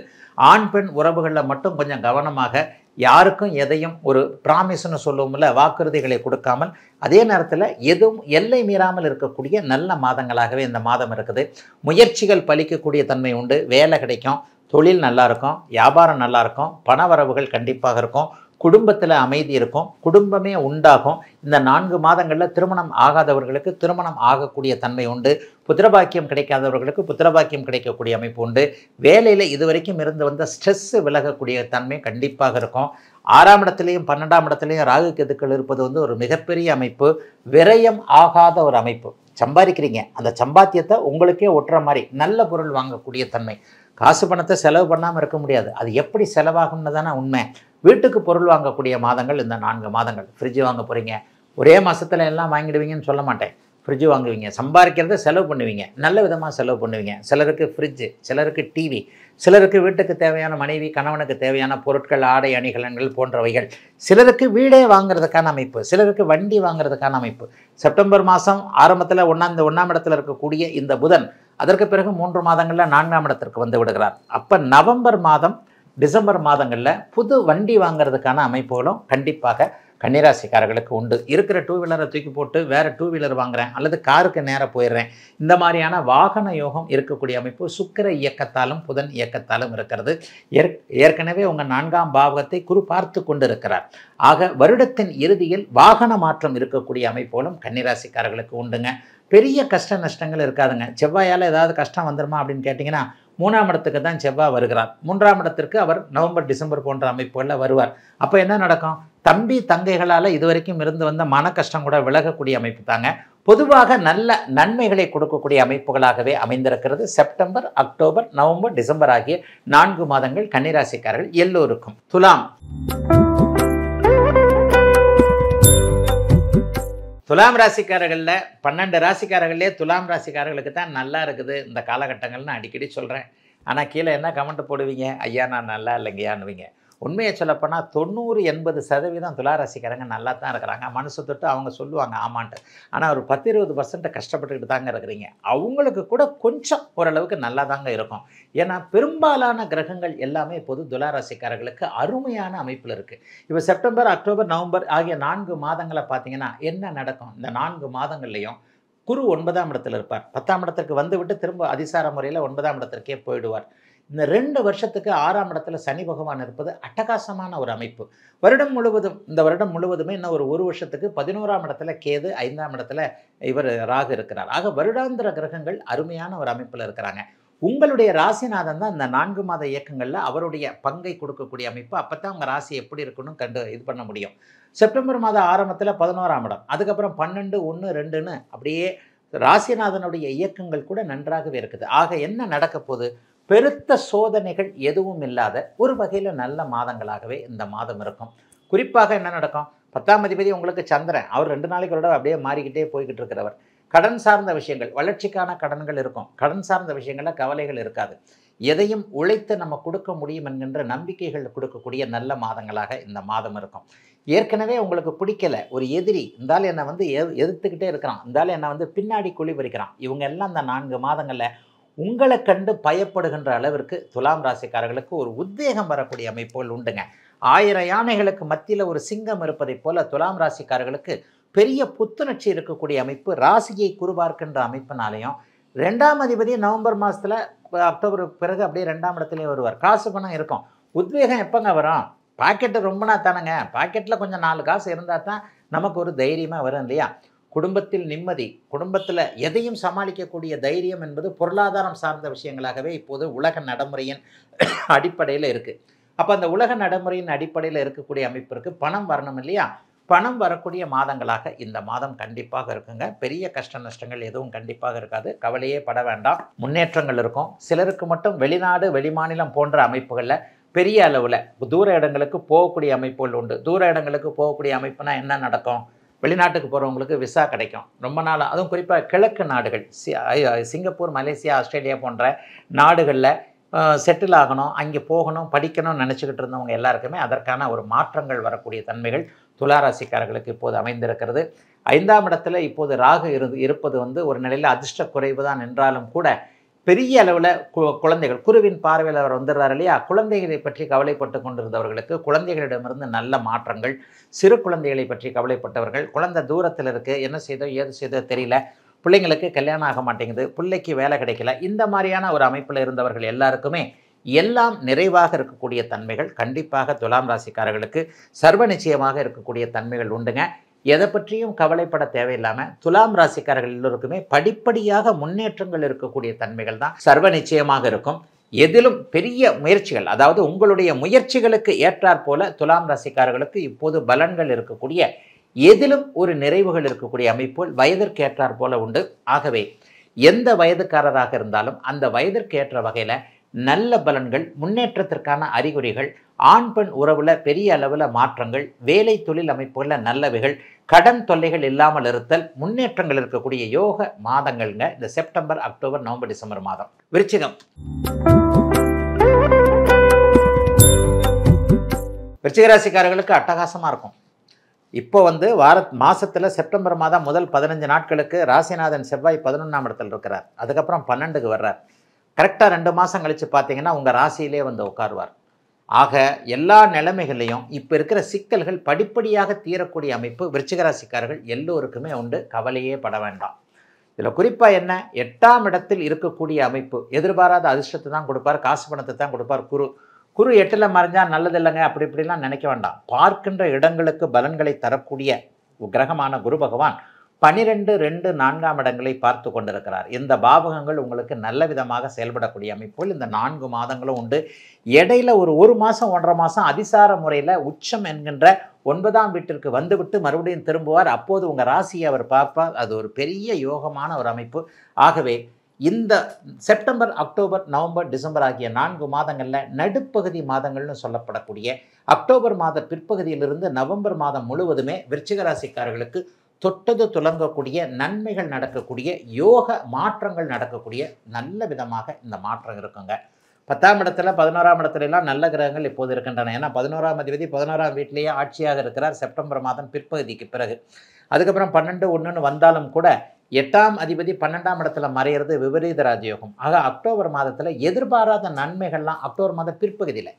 Speaker 4: ஆண் பெண் உறவுகளில் மட்டும் கொஞ்சம் கவனமாக, யாருக்கும் எதையும் ஒரு ப்ராமிஸ்ன்னு சொல்லுவோம்ல, வாக்குறுதிகளை கொடுக்காமல், அதே நேரத்தில் எதுவும் எல்லை மீறாமல் இருக்கக்கூடிய நல்ல மாதங்களாகவே இந்த மாதம் இருக்குது. முயற்சிகள் பலிக்கக்கூடிய தன்மை உண்டு. வேலை கிடைக்கும், தொழில் நல்லாயிருக்கும், வியாபாரம் நல்லாயிருக்கும், பண வரவுகள் கண்டிப்பாக இருக்கும், குடும்பத்தில் அமைதி இருக்கும், குடும்பமே உண்டாகும். இந்த 4 மாதங்களில் திருமணம் ஆகாதவர்களுக்கு திருமணம் ஆகக்கூடிய தன்மை உண்டு. புத்திரபாக்கியம் கிடைக்காதவர்களுக்கு புத்திரபாக்கியம் கிடைக்கக்கூடிய அமைப்பு உண்டு. வேலையில் இதுவரைக்கும் இருந்து வந்த ஸ்ட்ரெஸ்ஸு விலகக்கூடிய தன்மை கண்டிப்பாக இருக்கும். 6ஆம் இடத்துலையும் 12ஆம் இடத்துலையும் ராகு கேதுக்கள் இருப்பது வந்து ஒரு மிகப்பெரிய அமைப்பு. விரயம் ஆகாத ஒரு அமைப்பு. சம்பாதிக்கிறீங்க, அந்த சம்பாத்தியத்தை உங்களுக்கே ஒட்டுற மாதிரி நல்ல பொருள் வாங்கக்கூடிய தன்மை. காசு பணத்தை செலவு பண்ணாமல் இருக்க முடியாது, அது எப்படி செலவாகும்னு தானே உண்மை. வீட்டுக்கு பொருள் வாங்கக்கூடிய மாதங்கள் இந்த 4 மாதங்கள். ஃப்ரிட்ஜ் வாங்க போகிறீங்க, ஒரே மாதத்தில் எல்லாம் வாங்கிடுவீங்கன்னு சொல்ல மாட்டேன். ஃப்ரிட்ஜ் வாங்குவீங்க, சம்பாதிக்கிறத செலவு பண்ணுவீங்க, நல்ல விதமாக செலவு பண்ணுவீங்க. சிலருக்கு ஃப்ரிட்ஜு, சிலருக்கு டிவி, சிலருக்கு வீட்டுக்கு தேவையான மனைவி கணவனுக்கு தேவையான பொருட்கள், ஆடை அணிகலன்கள் போன்றவைகள், சிலருக்கு வீடே வாங்குறதுக்கான அமைப்பு, சிலருக்கு வண்டி வாங்குறதுக்கான அமைப்பு. செப்டம்பர் மாதம் ஆரம்பத்தில் 1ஆம் இடத்துல இருக்கக்கூடிய இந்த புதன் அதற்கு பிறகு 3 மாதங்களில் 4ஆம் இடத்திற்கு வந்து விடுகிறார். அப்போ நவம்பர் மாதம், டிசம்பர் மாதங்களில் புது வண்டி வாங்கிறதுக்கான அமைப்புகளும் கண்டிப்பாக கன்னிராசிக்காரர்களுக்கு உண்டு. இருக்கிற 2 வீலரை தூக்கி போட்டு வேறு 2 வீலர் வாங்குகிறேன் அல்லது காருக்கு நேராக போயிடுறேன், இந்த மாதிரியான வாகன யோகம் இருக்கக்கூடிய அமைப்பு சுக்கிர இயக்கத்தாலும் புதன் இயக்கத்தாலும் இருக்கிறது. ஏற்கனவே உங்கள் 4ஆம் பாவகத்தை குரு பார்த்து கொண்டு இருக்கிறார். ஆக வருடத்தின் இறுதியில் வாகன மாற்றம் இருக்கக்கூடிய அமைப்புகளும் கன்னிராசிக்காரர்களுக்கு உண்டுங்க. பெரிய கஷ்ட நஷ்டங்கள் இருக்காதுங்க. செவ்வாயால் ஏதாவது கஷ்டம் வந்துடுமா அப்படின்னு கேட்டிங்கன்னா 3ஆம் இடத்துக்கு தான் செவ்வாய் வருகிறார். 3ஆம் இடத்திற்கு அவர் நவம்பர் டிசம்பர் போன்ற அமைப்புகளில் வருவார். அப்போ என்ன நடக்கும்? தம்பி தங்கைகளால் இதுவரைக்கும் இருந்து வந்த மன கஷ்டம் கூட விலகக்கூடிய அமைப்பு தாங்க. பொதுவாக நல்ல நன்மைகளை கொடுக்கக்கூடிய அமைப்புகளாகவே அமைந்திருக்கிறது செப்டம்பர், அக்டோபர், நவம்பர், டிசம்பர் ஆகிய 4 மாதங்கள் கன்னிராசிக்காரர்கள் எல்லோருக்கும். துலாம் ராசிக்காரர்களில் 12 ராசிக்காரர்களே துலாம் ராசிக்காரர்களுக்கு தான் நல்லா இருக்குது இந்த காலகட்டங்கள்னு அடிக்கடி சொல்கிறேன். ஆனால் கீழே என்ன கமெண்ட் போடுவீங்க? ஐயா நான் நல்லா இல்லைங்கய்யான்னுவீங்க. உண்மையை சொல்லப்போனால் 90-80% துலா ராசிக்காரங்க நல்லா தான் இருக்கிறாங்க. மனசு தொட்டு அவங்க சொல்லுவாங்க ஆமான்ட்டு. ஆனால் ஒரு 10-20% கஷ்டப்பட்டுக்கிட்டு தாங்க இருக்கிறீங்க. அவங்களுக்கு கூட கொஞ்சம் ஓரளவுக்கு நல்லா தாங்க இருக்கும். ஏன்னா பெரும்பாலான கிரகங்கள் எல்லாமே இப்போது துலா ராசிக்காரர்களுக்கு அருமையான அமைப்பில் இருக்குது. இப்போ செப்டம்பர், அக்டோபர், நவம்பர் ஆகிய 4 மாதங்களை பார்த்தீங்கன்னா என்ன நடக்கும்? இந்த 4 மாதங்கள்லையும் குரு 9ஆம் இடத்துல இருப்பார். 10ஆம் இடத்திற்கு வந்துவிட்டு திரும்ப அதிசார முறையில் 9ஆம் இடத்திற்கே போயிடுவார். இந்த 2 வருஷத்துக்கு 6ஆம் இடத்துல சனி பகவான் இருப்பது அட்டகாசமான ஒரு அமைப்பு. இந்த வருடம் முழுவதுமே இன்னும் ஒரு வருஷத்துக்கு 11ஆம் இடத்துல கேது, 5ஆம் இடத்துல இவர் ராகு இருக்கிறார். ஆக வருடாந்திர கிரகங்கள் அருமையான ஒரு அமைப்பில் இருக்கிறாங்க. உங்களுடைய ராசிநாதன் தான் இந்த 4 மாத இயக்கங்களில் அவருடைய பங்கை கொடுக்கக்கூடிய அமைப்பு. அப்போ தான் உங்கள் ராசி எப்படி இருக்குன்னு இது பண்ண முடியும். செப்டம்பர் மாத ஆரம்பத்தில் 11ஆம் இடம், அதுக்கப்புறம் 12, 1, 2ன்னு அப்படியே ராசிநாதனுடைய இயக்கங்கள் கூட நன்றாகவே இருக்குது. ஆக என்ன நடக்க போகுது? பெருத்த சோதனைகள் எதுவும் இல்லாத ஒரு வகையில் நல்ல மாதங்களாகவே இந்த மாதம் இருக்கும். குறிப்பாக என்ன நடக்கும்? 10ஆம் அதிபதி உங்களுக்கு சந்திரன், அவர் 2 நாளைக்கு ஒரு அப்படியே மாறிக்கிட்டே போய்கிட்டு இருக்கிறவர். கடன் சார்ந்த விஷயங்கள், வளர்ச்சிக்கான கடன்கள் இருக்கும். கடன் சார்ந்த விஷயங்களில் கவலைகள் இருக்காது. எதையும் உழைத்து நம்ம கொடுக்க முடியும் என்கின்ற நம்பிக்கைகள் கொடுக்கக்கூடிய நல்ல மாதங்களாக இந்த மாதம் இருக்கும். ஏற்கனவே உங்களுக்கு பிடிக்கல ஒரு எதிரி, இருந்தாலும் என்னை எதிர்த்துக்கிட்டே இருக்கிறான், இருந்தாலும் என்னை பின்னாடி குழி பறிக்கிறான், இவங்க எல்லாம் இந்த 4 மாதங்களில் உங்களை கண்டு பயப்படுகின்ற அளவிற்கு துலாம் ராசிக்காரர்களுக்கு ஒரு உத்வேகம் வரக்கூடிய அமைப்புகள் உண்டுங்க. 1000 யானைகளுக்கு மத்தியில் ஒரு சிங்கம் இருப்பதைப் போல துலாம் ராசிக்காரர்களுக்கு பெரிய புத்துணர்ச்சி இருக்கக்கூடிய அமைப்பு. ராசியை குறுபார்க்கின்ற அமைப்பினாலையும் 2ஆம் அதிபதி நவம்பர் மாதத்தில் அக்டோபர் பிறகு அப்படியே 2ஆம் இடத்துலேயே வருவார். காசு பணம் இருக்கும். உத்வேகம் எப்போங்க வரும்? பாக்கெட்டு ரொம்பனா தானேங்க. பாக்கெட்டில் கொஞ்சம் 4 காசு இருந்தால் தான் நமக்கு ஒரு தைரியமாக வரும் இல்லையா? குடும்பத்தில் நிம்மதி, குடும்பத்தில் எதையும் சமாளிக்கக்கூடிய தைரியம் என்பது பொருளாதாரம் சார்ந்த விஷயங்களாகவே இப்போது உலக நடைமுறையின் அடிப்படையில் இருக்குது. அப்போ அந்த உலக நடைமுறையின் அடிப்படையில் இருக்கக்கூடிய அமைப்பிற்கு பணம் வரணும் இல்லையா? பணம் வரக்கூடிய மாதங்களாக இந்த மாதம் கண்டிப்பாக இருக்குங்க. பெரிய கஷ்ட நஷ்டங்கள் எதுவும் கண்டிப்பாக இருக்காது. கவலையே பட வேண்டாம். முன்னேற்றங்கள் இருக்கும். சிலருக்கு மட்டும் வெளிநாடு, வெளிமாநிலம் போன்ற அமைப்புகளில் பெரிய அளவில் தூர இடங்களுக்கு போகக்கூடிய அமைப்புகள் உண்டு. தூர இடங்களுக்கு போகக்கூடிய அமைப்புனா என்ன நடக்கும்? வெளிநாட்டுக்கு போகிறவங்களுக்கு விசா கிடைக்கும். ரொம்ப நாள், அதுவும் குறிப்பாக கிழக்கு நாடுகள், சிங்கப்பூர், மலேசியா, ஆஸ்திரேலியா போன்ற நாடுகளில் செட்டில் ஆகணும், அங்கே போகணும், படிக்கணும்னு நினச்சிக்கிட்டு இருந்தவங்க எல்லாருக்குமே அதற்கான ஒரு மாற்றங்கள் வரக்கூடிய தன்மைகள் துளாராசிக்காரர்களுக்கு இப்போது அமைந்திருக்கிறது. 5ஆம் இடத்துல இப்போது ராகு இருப்பது ஒரு நிலையில் அதிர்ஷ்ட குறைவு தான் என்றாலும் கூட பெரிய அளவில் குழந்தைகள், குருவின் பார்வையில் அவர் வந்துடுறார் இல்லையா? குழந்தைகளை பற்றி கவலைப்பட்டு கொண்டிருந்தவர்களுக்கு குழந்தைகளிடமிருந்து நல்ல மாற்றங்கள், சிறு குழந்தைகளை பற்றி கவலைப்பட்டவர்கள், குழந்தை தூரத்தில் இருக்குது, என்ன செய்தோ ஏது செய்தோ தெரியல, பிள்ளைங்களுக்கு கல்யாணம் ஆக மாட்டேங்குது, பிள்ளைக்கு வேலை கிடைக்கல, இந்த மாதிரியான ஒரு அமைப்பில் இருந்தவர்கள் எல்லாருக்குமே எல்லாம் நிறைவாக இருக்கக்கூடிய தன்மைகள் கண்டிப்பாக துலாம் ராசிக்காரர்களுக்கு சர்வ நிச்சயமாக இருக்கக்கூடிய தன்மைகள் உண்டுங்க. எதை பற்றியும் கவலைப்பட தேவையில்லாமல் துலாம் ராசிக்காரர்கள் எல்லோருக்குமே படிப்படியாக முன்னேற்றங்கள் இருக்கக்கூடிய தன்மைகள் தான் சர்வ நிச்சயமாக இருக்கும். எதிலும் பெரிய முயற்சிகள், அதாவது உங்களுடைய முயற்சிகளுக்கு ஏற்றாற் போல துலாம் ராசிக்காரர்களுக்கு இப்போது பலன்கள் இருக்கக்கூடிய, எதிலும் ஒரு நிறைவுகள் இருக்கக்கூடிய அமைப்புகள் வயதிற்கு ஏற்றாற் போல உண்டு. ஆகவே எந்த வயதுக்காரராக இருந்தாலும் அந்த வயதிற்கு ஏற்ற வகையில் நல்ல பலன்கள், முன்னேற்றத்திற்கான அறிகுறிகள், ஆண் பெண் உறவில் பெரிய அளவில் மாற்றங்கள், வேலை தொழில் அமைப்புகளில் நல்லவைகள், கடன் தொல்லைகள் இல்லாமல் இருத்தல், முன்னேற்றங்கள் இருக்கக்கூடிய யோக மாதங்கள்ங்க இந்த செப்டம்பர், அக்டோபர், நவம்பர், டிசம்பர் மாதம். விருச்சிகம். விருச்சிகராசிக்காரர்களுக்கு அட்டகாசமாக இருக்கும். இப்போ மாதத்தில் செப்டம்பர் மாதம் முதல் 15 நாட்களுக்கு ராசிநாதன் செவ்வாய் 11ஆம் இடத்தில் இருக்கிறார். அதுக்கப்புறம் 12க்கு வர்றார். கரெக்டாக 2 மாதம் கழித்து பார்த்தீங்கன்னா உங்கள் ராசியிலே உட்காருவார். ஆக எல்லா நிலைமைகளையும் இப்போ இருக்கிற சிக்கல்கள் படிப்படியாக தீரக்கூடிய அமைப்பு விருச்சிகராசிக்காரர்கள் எல்லோருக்குமே உண்டு. கவலையே பட வேண்டாம். இதில் குறிப்பாக என்ன, 8ஆம் இடத்தில் இருக்கக்கூடிய அமைப்பு எதிர்பாராத அதிர்ஷ்டத்தை தான் கொடுப்பார், காசு பணத்தை தான் கொடுப்பார். குரு 8ல் மறைஞ்சால் நல்லது இல்லைங்க அப்படி இப்படிலாம் நினைக்க வேண்டாம். பார்க்கின்ற இடங்களுக்கு பலன்களை தரக்கூடிய கிரகமான குரு பகவான் 12, 2, 4ஆம் இடங்களை பார்த்து கொண்டிருக்கிறார். இந்த பாவகங்கள் உங்களுக்கு நல்ல விதமாக செயல்படக்கூடிய அமைப்புகள் இந்த 4 மாதங்களும் உண்டு. இடையில ஒரு மாதம் 1.5 மாதம் அதிசார முறையில் உச்சம் என்கின்ற 9ஆம் வீட்டிற்கு வந்துவிட்டு மறுபடியும் திரும்புவார். அப்போது உங்கள் ராசியை அவர் பார்ப்பார். அது ஒரு பெரிய யோகமான ஒரு அமைப்பு. ஆகவே இந்த செப்டம்பர், அக்டோபர், நவம்பர், டிசம்பர் ஆகிய 4 மாதங்களில் நடுப்பகுதி மாதங்கள்னு சொல்லப்படக்கூடிய அக்டோபர் மாத பிற்பகுதியிலிருந்து நவம்பர் மாதம் முழுவதுமே விருச்சிக ராசிக்காரர்களுக்கு தொட்டது துலங்கக்கூடிய நன்மைகள் நடக்கக்கூடிய யோக மாற்றங்கள் நடக்கக்கூடிய நல்ல விதமாக இந்த மாற்றம் இருக்குங்க. 10ஆம் இடத்துல 11ஆம் இடத்துலலாம் நல்ல கிரகங்கள் இப்போது இருக்கின்றன. ஏன்னா 11ஆம் அதிபதி 11ஆம் வீட்டிலேயே ஆட்சியாக இருக்கிறார் செப்டம்பர் மாதம் பிற்பகுதிக்கு பிறகு. அதுக்கப்புறம் 12, 1ன்னு வந்தாலும் கூட 8ஆம் அதிபதி 12ஆம் இடத்துல மறையிறது விபரீத ராஜயோகம். ஆக அக்டோபர் மாதத்தில் எதிர்பாராத நன்மைகள்லாம் அக்டோபர் மாதம் பிற்பகுதியில்,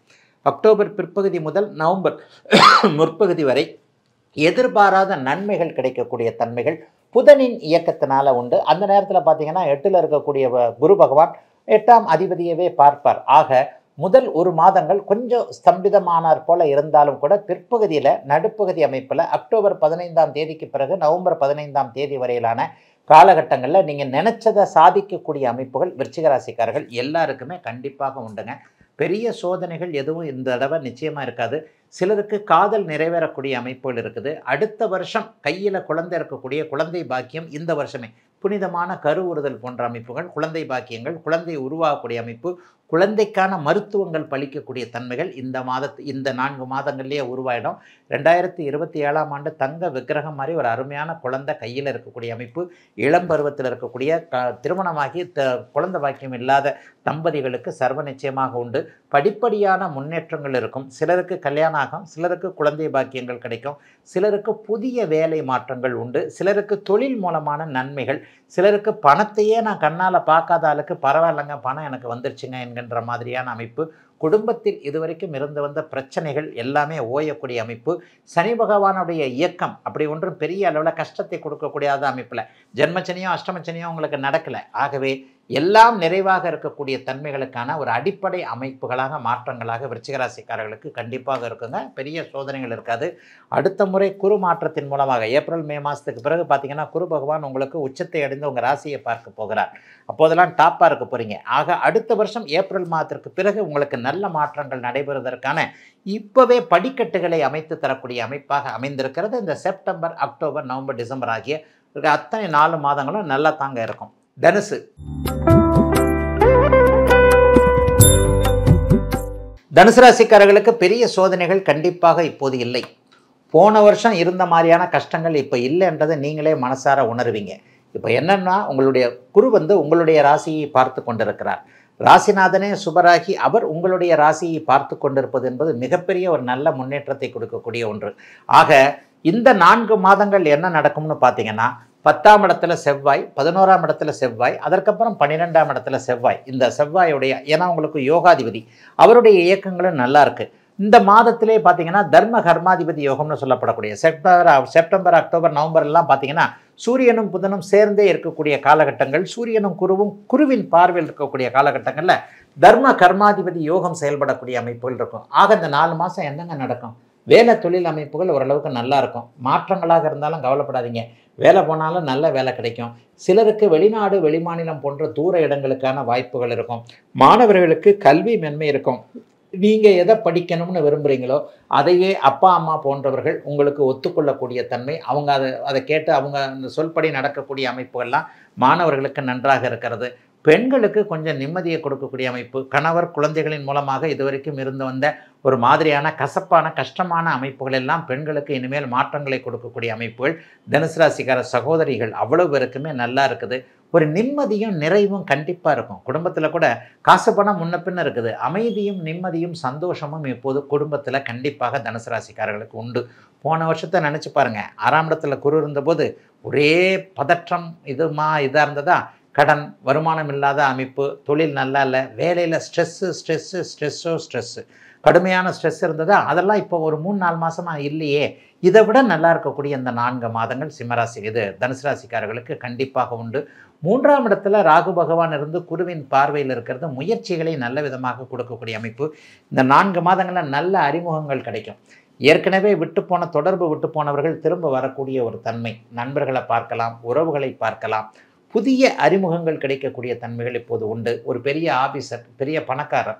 Speaker 4: அக்டோபர் பிற்பகுதி முதல் நவம்பர் முற்பகுதி வரை எதிர்பாராத நன்மைகள் கிடைக்கக்கூடிய தன்மைகள் புதனின் இயக்கத்தினால உண்டு. அந்த நேரத்தில் பார்த்தீங்கன்னா 8ல் இருக்கக்கூடிய குரு பகவான் 8ஆம் அதிபதியவே பார்ப்பார். ஆக முதல் 1 மாதங்கள் கொஞ்சம் ஸ்தம்பிதமானார் போல இருந்தாலும் கூட பிற்பகுதியில் நடுப்பகுதி அமைப்பில் அக்டோபர் 15ஆம் தேதிக்கு பிறகு நவம்பர் 15ஆம் தேதி வரையிலான காலகட்டங்களில் நீங்கள் நினைச்சதை சாதிக்கக்கூடிய அமைப்புகள் விருச்சிக ராசிக்காரர்கள் எல்லாருக்குமே கண்டிப்பாக உண்டுங்க. பெரிய சோதனைகள் எதுவும் இந்த தடவை நிச்சயமாக இருக்காது. சிலருக்கு காதல் நிறைவேறக்கூடிய அமைப்புகள் இருக்குது. அடுத்த வருஷம் கையில் குழந்தை இருக்கக்கூடிய குழந்தை பாக்கியம் இந்த வருஷமே புனிதமான கருவுறுதல் போன்ற அமைப்புகள், குழந்தை பாக்கியங்கள், குழந்தை உருவாகக்கூடிய அமைப்பு, குழந்தைக்கான மருத்துவங்கள் பளிக்கக்கூடிய தன்மைகள் இந்த 4 மாதங்கள்லேயே உருவாயிடும். 2027ஆம் ஆண்டு தங்க விக்கிரகம் மாதிரி ஒரு அருமையான குழந்தை கையில் இருக்கக்கூடிய அமைப்பு, இளம் பருவத்தில் இருக்கக்கூடிய திருமணமாகி குழந்தை பாக்கியம் இல்லாத தம்பதிகளுக்கு சர்வ நிச்சயமாக உண்டு. படிப்படியான முன்னேற்றங்கள் இருக்கும். சிலருக்கு கல்யாணம் ஆகும், சிலருக்கு குழந்தை பாக்கியங்கள் கிடைக்கும், சிலருக்கு புதிய வேலை மாற்றங்கள் உண்டு, சிலருக்கு தொழில் மூலமான நன்மைகள், சிலருக்கு பணத்தையே நான் கண்ணால் பார்க்காத ஆளுக்கு பரவாயில்லைங்க பணம் எனக்கு வந்துருச்சுங்க என்கின்ற மாதிரியான அமைப்பு. குடும்பத்தில் இதுவரைக்கும் இருந்து வந்த பிரச்சனைகள் எல்லாமே ஓயக்கூடிய அமைப்பு. சனி பகவானுடைய இயக்கம் அப்படி ஒன்றும் பெரிய அளவில் கஷ்டத்தை கொடுக்கக்கூடியாத அமைப்பில் ஜென்மச்சனியோ அஷ்டமச்சனியோ உங்களுக்கு நடக்கலை. ஆகவே எல்லாம் நிறைவாக இருக்கக்கூடிய தன்மைகளுக்கான ஒரு அடிப்படை அமைப்புகளாக மாற்றங்களாக விருச்சிக ராசிக்காரர்களுக்கு கண்டிப்பாக இருக்குங்க. பெரிய சோதனைகள் இருக்காது. அடுத்த முறை குரு மாற்றத்தின் மூலமாக ஏப்ரல் மே மாதத்துக்கு பிறகு பார்த்தீங்கன்னா குரு பகவான் உங்களுக்கு உச்சத்தை அடைந்து உங்கள் ராசியை பார்க்க போகிறார். அப்போதெல்லாம் டாப்பாக இருக்க போகிறீங்க. ஆக அடுத்த வருஷம் ஏப்ரல் மாதத்திற்கு பிறகு உங்களுக்கு நல்ல மாற்றங்கள் நடைபெறுவதற்கான இப்போவே படிக்கட்டுகளை அமைத்து தரக்கூடிய அமைப்பாக அமைந்திருக்கிறது. இந்த செப்டம்பர், அக்டோபர், நவம்பர், டிசம்பர் ஆகிய அத்தனை 4 மாதங்களும் நல்லா தாங்க இருக்கும். தனுசு ராசிக்காரர்களுக்கு பெரிய சோதனைகள் கண்டிப்பாக இப்போது இல்லை. போன வருஷம் இருந்த மாதிரியான கஷ்டங்கள் இப்போ இல்லைன்றதை நீங்களே மனசார உணர்வீங்க. இப்போ என்னன்னா உங்களுடைய குரு உங்களுடைய ராசியை பார்த்து கொண்டிருக்கிறார். ராசிநாதனே சுபராகி அவர் உங்களுடைய ராசியை பார்த்து கொண்டிருப்பது என்பது மிகப்பெரிய ஒரு நல்ல முன்னேற்றத்தை கொடுக்கக்கூடிய ஒன்று. ஆக இந்த 4 மாதங்கள் என்ன நடக்கும்னு பார்த்தீங்கன்னா 10ஆம் இடத்துல செவ்வாய், 11ஆம் இடத்துல செவ்வாய், அதற்கப்புறம் 12ஆம் இடத்துல செவ்வாய். இந்த செவ்வாயுடைய ஏன்னா உங்களுக்கு யோகாதிபதி அவருடைய இயக்கங்களும் நல்லா இருக்குது. இந்த மாதத்திலே பார்த்தீங்கன்னா தர்ம கர்மாதிபதி யோகம்னு சொல்லப்படக்கூடிய செப்டம்பர், அக்டோபர், நவம்பர் எல்லாம் பார்த்தீங்கன்னா சூரியனும் புதனும் சேர்ந்தே இருக்கக்கூடிய காலகட்டங்கள், சூரியனும் குருவின் பார்வையில் இருக்கக்கூடிய காலகட்டங்களில் தர்ம கர்மாதிபதி யோகம் செயல்படக்கூடிய அமைப்புகள் இருக்கும். ஆக இந்த 4 மாதம் என்னங்க நடக்கும்? வேலை தொழில் அமைப்புகள் ஓரளவுக்கு நல்லா இருக்கும். மாற்றங்களாக இருந்தாலும் கவலைப்படாதீங்க. வேலை போனாலும் நல்ல வேலை கிடைக்கும். சிலருக்கு வெளிநாடு வெளிமாநிலம் போன்ற தூர இடங்களுக்கான வாய்ப்புகள் இருக்கும். மாணவர்களுக்கு கல்வி மென்மை இருக்கும். நீங்கள் எதை படிக்கணும்னு விரும்புகிறீங்களோ அதையே அப்பா அம்மா போன்றவர்கள் உங்களுக்கு ஒத்துக்கொள்ளக்கூடிய தன்மை, அவங்க அதை கேட்டு அவங்க அந்த சொல்படி நடக்கக்கூடிய அமைப்புகள்லாம் மாணவர்களுக்கு நன்றாக இருக்கிறது. பெண்களுக்கு கொஞ்சம் நிம்மதியை கொடுக்கக்கூடிய அமைப்பு. கணவர் குழந்தைகளின் மூலமாக இதுவரைக்கும் இருந்து வந்த ஒரு மாதிரியான கசப்பான கஷ்டமான அமைப்புகள் எல்லாம் பெண்களுக்கு இனிமேல் மாற்றங்களை கொடுக்கக்கூடிய அமைப்புகள். தனுசு ராசிக்கார சகோதரிகள் அவ்வளவு பேருக்குமே நல்லா இருக்குது. ஒரு நிம்மதியும் நிறைவும் கண்டிப்பாக இருக்கும். குடும்பத்தில் கூட காசு பணம் முன்ன பின்ன இருக்குது. அமைதியும் நிம்மதியும் சந்தோஷமும் இப்போது குடும்பத்தில் கண்டிப்பாக தனுசு ராசிக்காரர்களுக்கு உண்டு. போன வருஷத்தை நினச்சி பாருங்கள். 6ஆம் இடத்துல குரு இருந்தபோது ஒரே பதற்றம் இதாக இருந்ததா, கடன், வருமானம் இல்லாத அமைப்பு, தொழில் நல்லா இல்லை, வேலையில் ஸ்ட்ரெஸ்ஸு கடுமையான ஸ்ட்ரெஸ் இருந்ததா, அதெல்லாம் இப்போ ஒரு 3-4 மாதமாக இல்லையே. இதை விட நல்லா இருக்கக்கூடிய இந்த 4 மாதங்கள் தனுசு ராசிக்காரர்களுக்கு கண்டிப்பாக உண்டு. 3ஆம் இடத்துல ராகு பகவான் இருந்து குருவின் பார்வையில் இருக்கிறது முயற்சிகளை நல்ல விதமாக கொடுக்கக்கூடிய அமைப்பு. இந்த 4 மாதங்களில் நல்ல அறிமுகங்கள் கிடைக்கும். ஏற்கனவே விட்டுப்போன தொடர்பு விட்டு போனவர்கள் திரும்ப வரக்கூடிய ஒரு தன்மை, நண்பர்களை பார்க்கலாம், உறவுகளை பார்க்கலாம், புதிய அறிமுகங்கள் கிடைக்கக்கூடிய தன்மைகள் இப்போது உண்டு. ஒரு பெரிய ஆபீசர், பெரிய பணக்காரர்,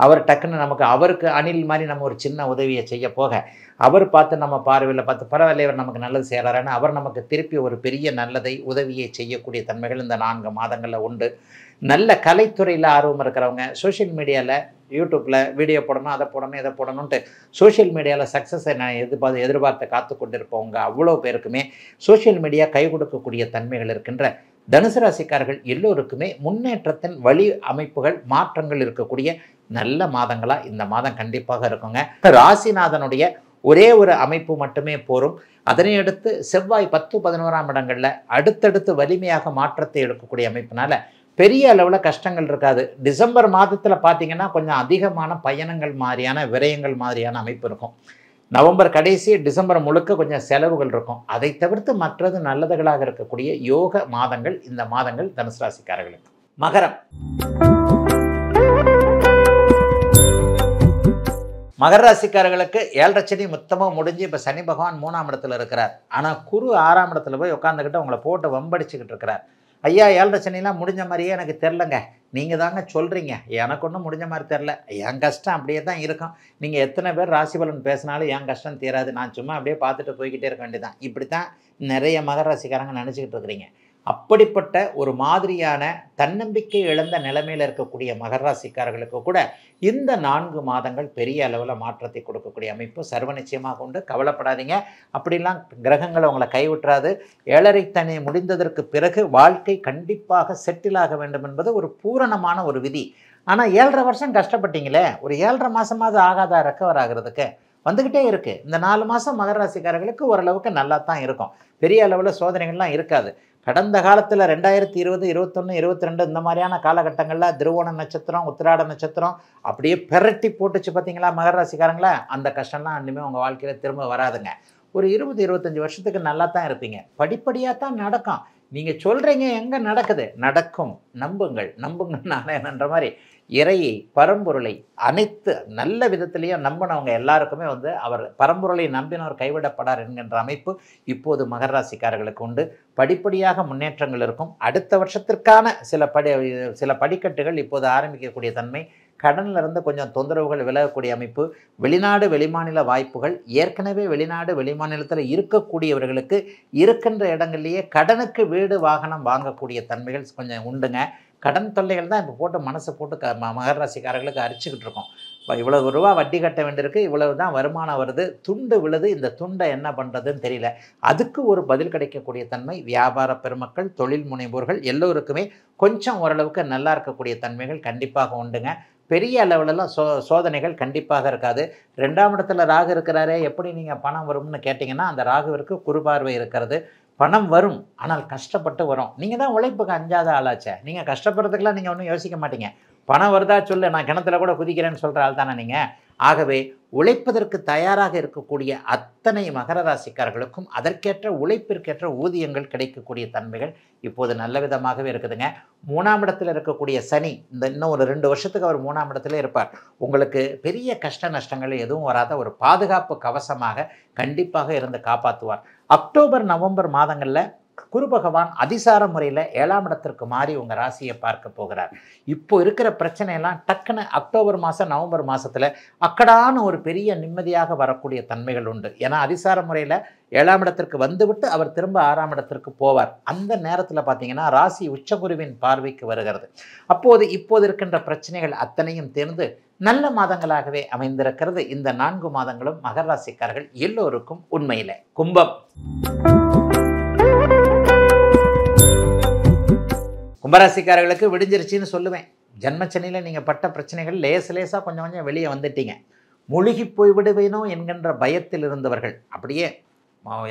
Speaker 4: அவர் டக்குன்னு நமக்கு அவருக்கு அணில் மாதிரி நம்ம ஒரு சின்ன உதவியை செய்ய போக அவர் பார்த்து நம்ம பார்வையில் பார்த்து பரவாயில்ல இவர் நமக்கு நல்லது செய்கிறாருன்னு அவர் நமக்கு திருப்பி ஒரு பெரிய நல்லதை உதவியை செய்யக்கூடிய தன்மைகள் இந்த 4 மாதங்களில் உண்டு. நல்ல கலைத்துறையில் ஆர்வம் இருக்கிறவங்க சோஷியல் மீடியாவில் யூடியூப்பில் வீடியோ போடணும், அதை போடணும், இதை போடணுன்ட்டு சோஷியல் மீடியாவில் சக்ஸஸை நான் எதிர்பார்த்து காத்து கொண்டிருப்பவங்க அவ்வளோ பேருக்குமே சோஷியல் மீடியா கை கொடுக்கக்கூடிய தன்மைகள் இருக்கின்ற தனுசு ராசிக்காரர்கள் எல்லோருக்குமே முன்னேற்றத்தின் வழி அமைப்புகள் மாற்றங்கள் இருக்கக்கூடிய நல்ல மாதங்களாக இந்த மாதம் கண்டிப்பாக இருக்குங்க. ராசிநாதனுடைய ஒரே ஒரு அமைப்பு மட்டுமே போரும். அதனை அடுத்து செவ்வாய் 10, 11ஆம் இடங்களில் அடுத்தடுத்து வலிமையாக மாற்றத்தை எடுக்கக்கூடிய அமைப்பினால பெரிய அளவில் கஷ்டங்கள் இருக்காது. டிசம்பர் மாதத்தில் பார்த்தீங்கன்னா கொஞ்சம் அதிகமான பயணங்கள் மாதிரியான விரயங்கள் மாதிரியான அமைப்பு இருக்கும். நவம்பர் கடைசி, டிசம்பர் முழுக்க கொஞ்சம் செலவுகள் இருக்கும். அதை தவிர்த்து மற்றது நல்லதுகளாக இருக்கக்கூடிய யோக மாதங்கள் இந்த மாதங்கள் தனுசு ராசிக்காரர்களுக்கு. மகரம். மகர ராசிக்காரர்களுக்கு 7.5 சனி மொத்தமாக முடிஞ்சு இப்போ சனி பகவான் 3ஆம் இடத்துல இருக்கிறார். ஆனால் குரு 6ஆம் இடத்துல போய் உட்காந்துக்கிட்டு உங்களை போட்டு வம்படிச்சுக்கிட்டு இருக்கிறார். ஐயா 7.5 சனிலாம் முடிஞ்ச மாதிரியே எனக்கு தெரிலங்க, நீங்கள் தாங்க சொல்கிறீங்க, எனக்கு ஒன்றும் முடிஞ்ச மாதிரி தெரில, என் கஷ்டம் அப்படியே தான் இருக்கும். நீங்கள் எத்தனை பேர் ராசிபலன் பேசினாலும் என் கஷ்டம் தீராது, நான் சும்மா அப்படியே பார்த்துட்டு போய்கிட்டே இருக்க வேண்டியதான். இப்படி தான் நிறைய மகர ராசிக்காரங்க நினச்சிக்கிட்டு இருக்கிறீங்க. அப்படிப்பட்ட ஒரு மாதிரியான தன்னம்பிக்கை இழந்த நிலைமையில் இருக்கக்கூடிய மகர ராசிக்காரர்களுக்கு கூட இந்த 4 மாதங்கள் பெரிய அளவில் மாற்றத்தை கொடுக்கக்கூடிய அமைப்பு சர்வ நிச்சயமாக உண்டு. கவலைப்படாதீங்க, அப்படிலாம் கிரகங்களை உங்களை கைவிட்டுறாது. 7.5 சனி முடிந்ததற்கு பிறகு வாழ்க்கை கண்டிப்பாக செட்டில் ஆக வேண்டும் என்பது ஒரு பூரணமான ஒரு விதி. ஆனால் 7.5 வருஷம் கஷ்டப்பட்டீங்களே, ஒரு 7.5 மாதமாவது ஆகாதா ரெக்கவர் ஆகிறதுக்கு? வந்துக்கிட்டே இருக்குது. இந்த 4 மாதம் மகர ராசிக்காரர்களுக்கு ஓரளவுக்கு நல்லா தான் இருக்கும். பெரிய அளவில் சோதனைகள்லாம் இருக்காது. கடந்த காலத்தில் 2020, 21, 22 இந்த மாதிரியான காலகட்டங்களில் திருவோண நட்சத்திரம், உத்திராட நட்சத்திரம் அப்படியே பெரட்டி போட்டுச்சு பார்த்தீங்களா மகர ராசிக்காரங்களா? அந்த கஷ்டம்லாம் இனிமேல் உங்கள் வாழ்க்கையில் திரும்ப வராதுங்க. ஒரு 20, 25 வருஷத்துக்கு நல்லா தான் இருப்பீங்க. படிப்படியாக தான் நடக்கும். நீங்கள் சொல்கிறீங்க, எங்கே நடக்குது? நடக்கும். நம்புங்கள். நம்புங்கன்னு என்னன்ற மாதிரி இறையை, பரம்பொருளை அனைத்து நல்ல விதத்திலையும் நம்பினவங்க எல்லாருக்குமே அவர் பரம்பொருளை நம்பினவர் கைவிடப்படார் என்கின்ற அமைப்பு இப்போது மகர ராசிக்காரர்களுக்கு உண்டு. படிப்படியாக முன்னேற்றங்கள் இருக்கும். அடுத்த வருஷத்திற்கான சில படிக்கட்டுகள் இப்போது ஆரம்பிக்கக்கூடிய தன்மை. கடனில் இருந்து கொஞ்சம் தொந்தரவுகள் விலகக்கூடிய அமைப்பு. வெளிநாடு வெளிமாநில வாய்ப்புகள். ஏற்கனவே வெளிநாடு வெளிமாநிலத்தில் இருக்கக்கூடியவர்களுக்கு இருக்கின்ற இடங்கள்லேயே கடனுக்கு வீடு வாகனம் வாங்கக்கூடிய தன்மைகள் கொஞ்சம் உண்டுங்க. கடன் தொல்லைகள் தான் இப்போ போட்டு மனசை போட்டு மகர ராசிக்காரர்களுக்கு அரிச்சுக்கிட்டு இருக்கோம். இவ்வளவு ரூபா வட்டி கட்ட வேண்டியிருக்கு, இவ்வளவு தான் வருமானம் வருது, துண்டு விழுது, இந்த துண்டை என்ன பண்ணுறதுன்னு தெரியல. அதுக்கு ஒரு பதில் கிடைக்கக்கூடிய தன்மை வியாபார பெருமக்கள், தொழில் முனைவோர்கள் எல்லோருக்குமே கொஞ்சம் ஓரளவுக்கு நல்லா இருக்கக்கூடிய தன்மைகள் கண்டிப்பாக உண்டுங்க. பெரிய அளவிலலாம் சோதனைகள் கண்டிப்பாக இருக்காது. 2ஆம் இடத்துல ராகு இருக்கிறாரே, எப்படி நீங்கள் பணம் வரும்னு கேட்டிங்கன்னா அந்த ராகுவிற்கு குறுபார்வை இருக்கிறது. பணம் வரும், ஆனால் கஷ்டப்பட்டு வரும். நீங்கள் தான் உழைப்புக்கு அஞ்சாத ஆளாச்சே. நீங்கள் கஷ்டப்படுறதுக்கெல்லாம் நீங்கள் ஒன்றும் யோசிக்க மாட்டீங்க. பணம் வருதா சொல்லு, நான் கிணத்துல கூட குதிக்கிறேன்னு சொல்கிற ஆள் தானே நீங்கள். ஆகவே உழைப்பதற்கு தயாராக இருக்கக்கூடிய அத்தனை மகர ராசிக்காரர்களுக்கும் அதற்கேற்ற உழைப்பிற்கேற்ற ஊதியங்கள் கிடைக்கக்கூடிய தன்மைகள் இப்போது நல்ல விதமாகவே இருக்குதுங்க. 3ஆம் இடத்தில் இருக்கக்கூடிய சனி இன்னும் ஒரு 2 வருஷத்துக்கு அவர் 3ஆம் இடத்துல இருப்பார். உங்களுக்கு பெரிய கஷ்ட நஷ்டங்கள் எதுவும் வராத ஒரு பாதுகாப்பு கவசமாக கண்டிப்பாக இருந்து காப்பாற்றுவார். அக்டோபர், நவம்பர் மாதங்களில் குரு பகவான் அதிசார முறையில் 7ஆம் இடத்திற்கு மாறி உங்கள் ராசியை பார்க்க போகிறார். இப்போ இருக்கிற பிரச்சனையெல்லாம் டக்குன்னு அக்டோபர் மாதம், நவம்பர் மாதத்தில் அக்கடான ஒரு பெரிய நிம்மதியாக வரக்கூடிய தன்மைகள் உண்டு. ஏன்னா அதிசார முறையில் 7ஆம் இடத்திற்கு வந்துவிட்டு அவர் திரும்ப 6ஆம் இடத்திற்கு போவார். அந்த நேரத்தில் பார்த்தீங்கன்னா ராசி உச்சகுருவின் பார்வைக்கு வருகிறது. இப்போது இருக்கின்ற பிரச்சனைகள் அத்தனையும் தேர்ந்து நல்ல மாதங்களாகவே அமைந்திருக்கிறது. இந்த 4 மாதங்களும் மகர ராசிக்காரர்கள் எல்லோருக்கும் உண்மையிலே. கும்பம். கும்பராசிக்காரர்களுக்கு விடிஞ்சிருச்சின்னு சொல்லுவேன். ஜன்மச்சனியில் நீங்கள் பட்ட பிரச்சனைகள் லேசாக கொஞ்சம் வெளியே வந்துட்டீங்க. முழுகி போய் விடுவேனோ என்கின்ற பயத்தில் இருந்தவர்கள் அப்படியே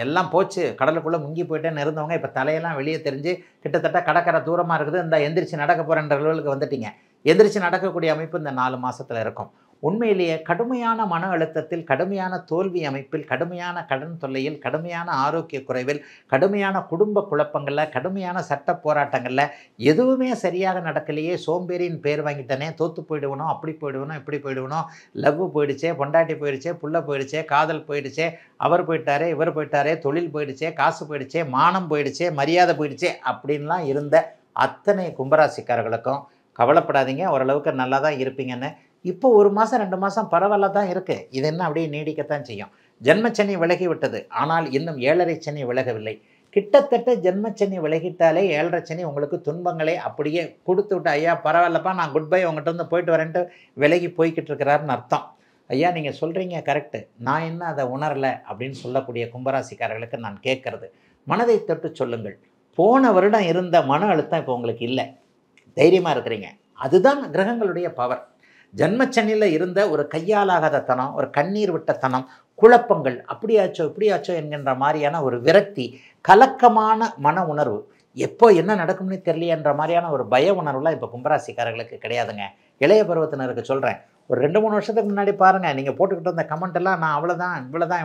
Speaker 4: எல்லாம் போச்சு, கடலுக்குள்ளே முங்கி போயிட்டேன்னு இருந்தவங்க இப்போ தலையெல்லாம் வெளியே தெரிஞ்சு கிட்டத்தட்ட கடற்கரை தூரமாக இருக்குது, இந்த எந்திரிச்சு நடக்க போகிறன்ற லெவலுக்கு வந்துட்டீங்க. எந்திரிச்சு நடக்கக்கூடிய அமைப்பு இந்த 4 மாதத்தில் இருக்கும். உண்மையிலேயே கடுமையான மன அழுத்தத்தில், கடுமையான தோல்வி அமைப்பில், கடுமையான கடன் தொல்லையில், கடுமையான ஆரோக்கிய குறைவில், கடுமையான குடும்ப குழப்பங்களில், கடுமையான சட்ட போராட்டங்களில் எதுவுமே சரியாக நடக்கலையே, சோம்பேறியின் பேர் வாங்கிட்டனே, தோற்று போயிடுவனோ, அப்படி போயிடுவனோ, இப்படி போயிடுவனோ, லவ் போயிடுச்சே, பொண்டாட்டி போயிடுச்சே, புள்ள போயிடுச்சே, காதல் போயிடுச்சே, அவர் போயிட்டாரே, இவர் போயிட்டாரே, தொழில் போயிடுச்சே, காசு போயிடுச்சே, மானம் போயிடுச்சே, மரியாதை போயிடுச்சே அப்படின்லாம் இருந்த அத்தனை கும்பராசிக்காரர்களுக்கும் கவலைப்படாதீங்க, ஓரளவுக்கு நல்லா தான் இருப்பீங்கன்னு. இப்போ 1 மாதம் 2 மாதம் பரவாயில்ல தான் இருக்குது. இது என்ன அப்படியே நீடிக்கத்தான் செய்யும். ஜென்மச்சனி விலகி விட்டது, ஆனால் இன்னும் 7.5 சனி விலகவில்லை. கிட்டத்தட்ட ஜென்மச்சனி விலகிட்டாலே 7.5 சனி உங்களுக்கு துன்பங்களை அப்படியே கொடுத்து விட்டு, ஐயா பரவாயில்லப்பா நான் குட் பை உங்கள்கிட்ட வந்து போயிட்டு வரேன்ட்டு விலகி போய்கிட்டு இருக்கிறாருன்னு அர்த்தம். ஐயா நீங்கள் சொல்கிறீங்க கரெக்டு, நான் என்ன அதை உணரலை அப்படின்னு சொல்லக்கூடிய கும்பராசிக்காரர்களுக்கு நான் கேட்குறது, மனதை தொட்டு சொல்லுங்கள். போன வருடம் இருந்த மன அழுத்தம் இப்போ உங்களுக்கு இல்லை, தைரியமாக இருக்கிறீங்க. அதுதான் கிரகங்களுடைய பவர். ஜன்மச்சனியில் இருந்த ஒரு கையாலாகாத தனம், ஒரு கண்ணீர் விட்ட தனம், குழப்பங்கள், அப்படியாச்சோ இப்படியாச்சோ என்கின்ற மாதிரியான ஒரு விரக்தி, கலக்கமான மன உணர்வு, எப்போ என்ன நடக்கும்னு தெரியலையன்ற மாதிரியான ஒரு பய உணர்வுலாம் இப்போ கும்பராசிக்காரர்களுக்கு கிடையாதுங்க. இளைய பருவத்தினருக்கு சொல்கிறேன், ஒரு 2-3 வருஷத்துக்கு முன்னாடி பாருங்கள், நீங்கள் போட்டுக்கிட்டு இருந்த கமெண்ட் எல்லாம் நான் அவ்வளோதான்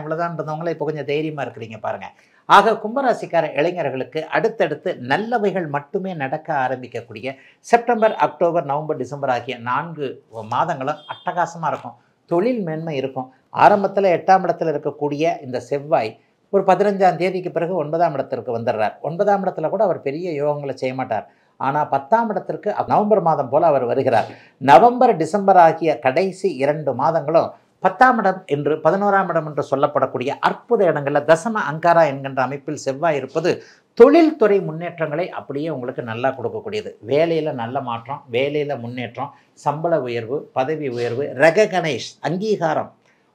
Speaker 4: இவ்வளோதான்றவங்களே இப்போ கொஞ்சம் தைரியமாக இருக்கிறீங்க பாருங்கள். ஆக கும்பராசிக்கார இளைஞர்களுக்கு அடுத்தடுத்து நல்லவைகள் மட்டுமே நடக்க ஆரம்பிக்கக்கூடிய செப்டம்பர், அக்டோபர், நவம்பர், டிசம்பர் ஆகிய 4 மாதங்களும் அட்டகாசமாக இருக்கும். தொழில் மேன்மை இருக்கும். ஆரம்பத்தில் 8ஆம் இடத்தில் இருக்கக்கூடிய இந்த செவ்வாய் ஒரு 15ஆம் தேதிக்கு பிறகு 9ஆம் இடத்திற்கு வந்துடுறார். 9ஆம் இடத்துல கூட அவர் பெரிய யோகங்களை செய்ய மாட்டார். ஆனால் 10ஆம் இடத்திற்கு நவம்பர் மாதம் போல் அவர் வருகிறார். நவம்பர், டிசம்பர் ஆகிய கடைசி 2 மாதங்களும் 10ஆம் இடம் என்று 11ஆம் இடம் என்று சொல்லப்படக்கூடிய அற்புத இடங்களில் தசம அங்காரா என்கின்ற அமைப்பில் செவ்வாய் இருப்பது தொழில்துறை முன்னேற்றங்களை அப்படியே உங்களுக்கு நல்லா கொடுக்கக்கூடியது. வேலையில் நல்ல மாற்றம், வேலையில் முன்னேற்றம், சம்பள உயர்வு, பதவி உயர்வு, ரெகக்னைஸ், அங்கீகாரம்.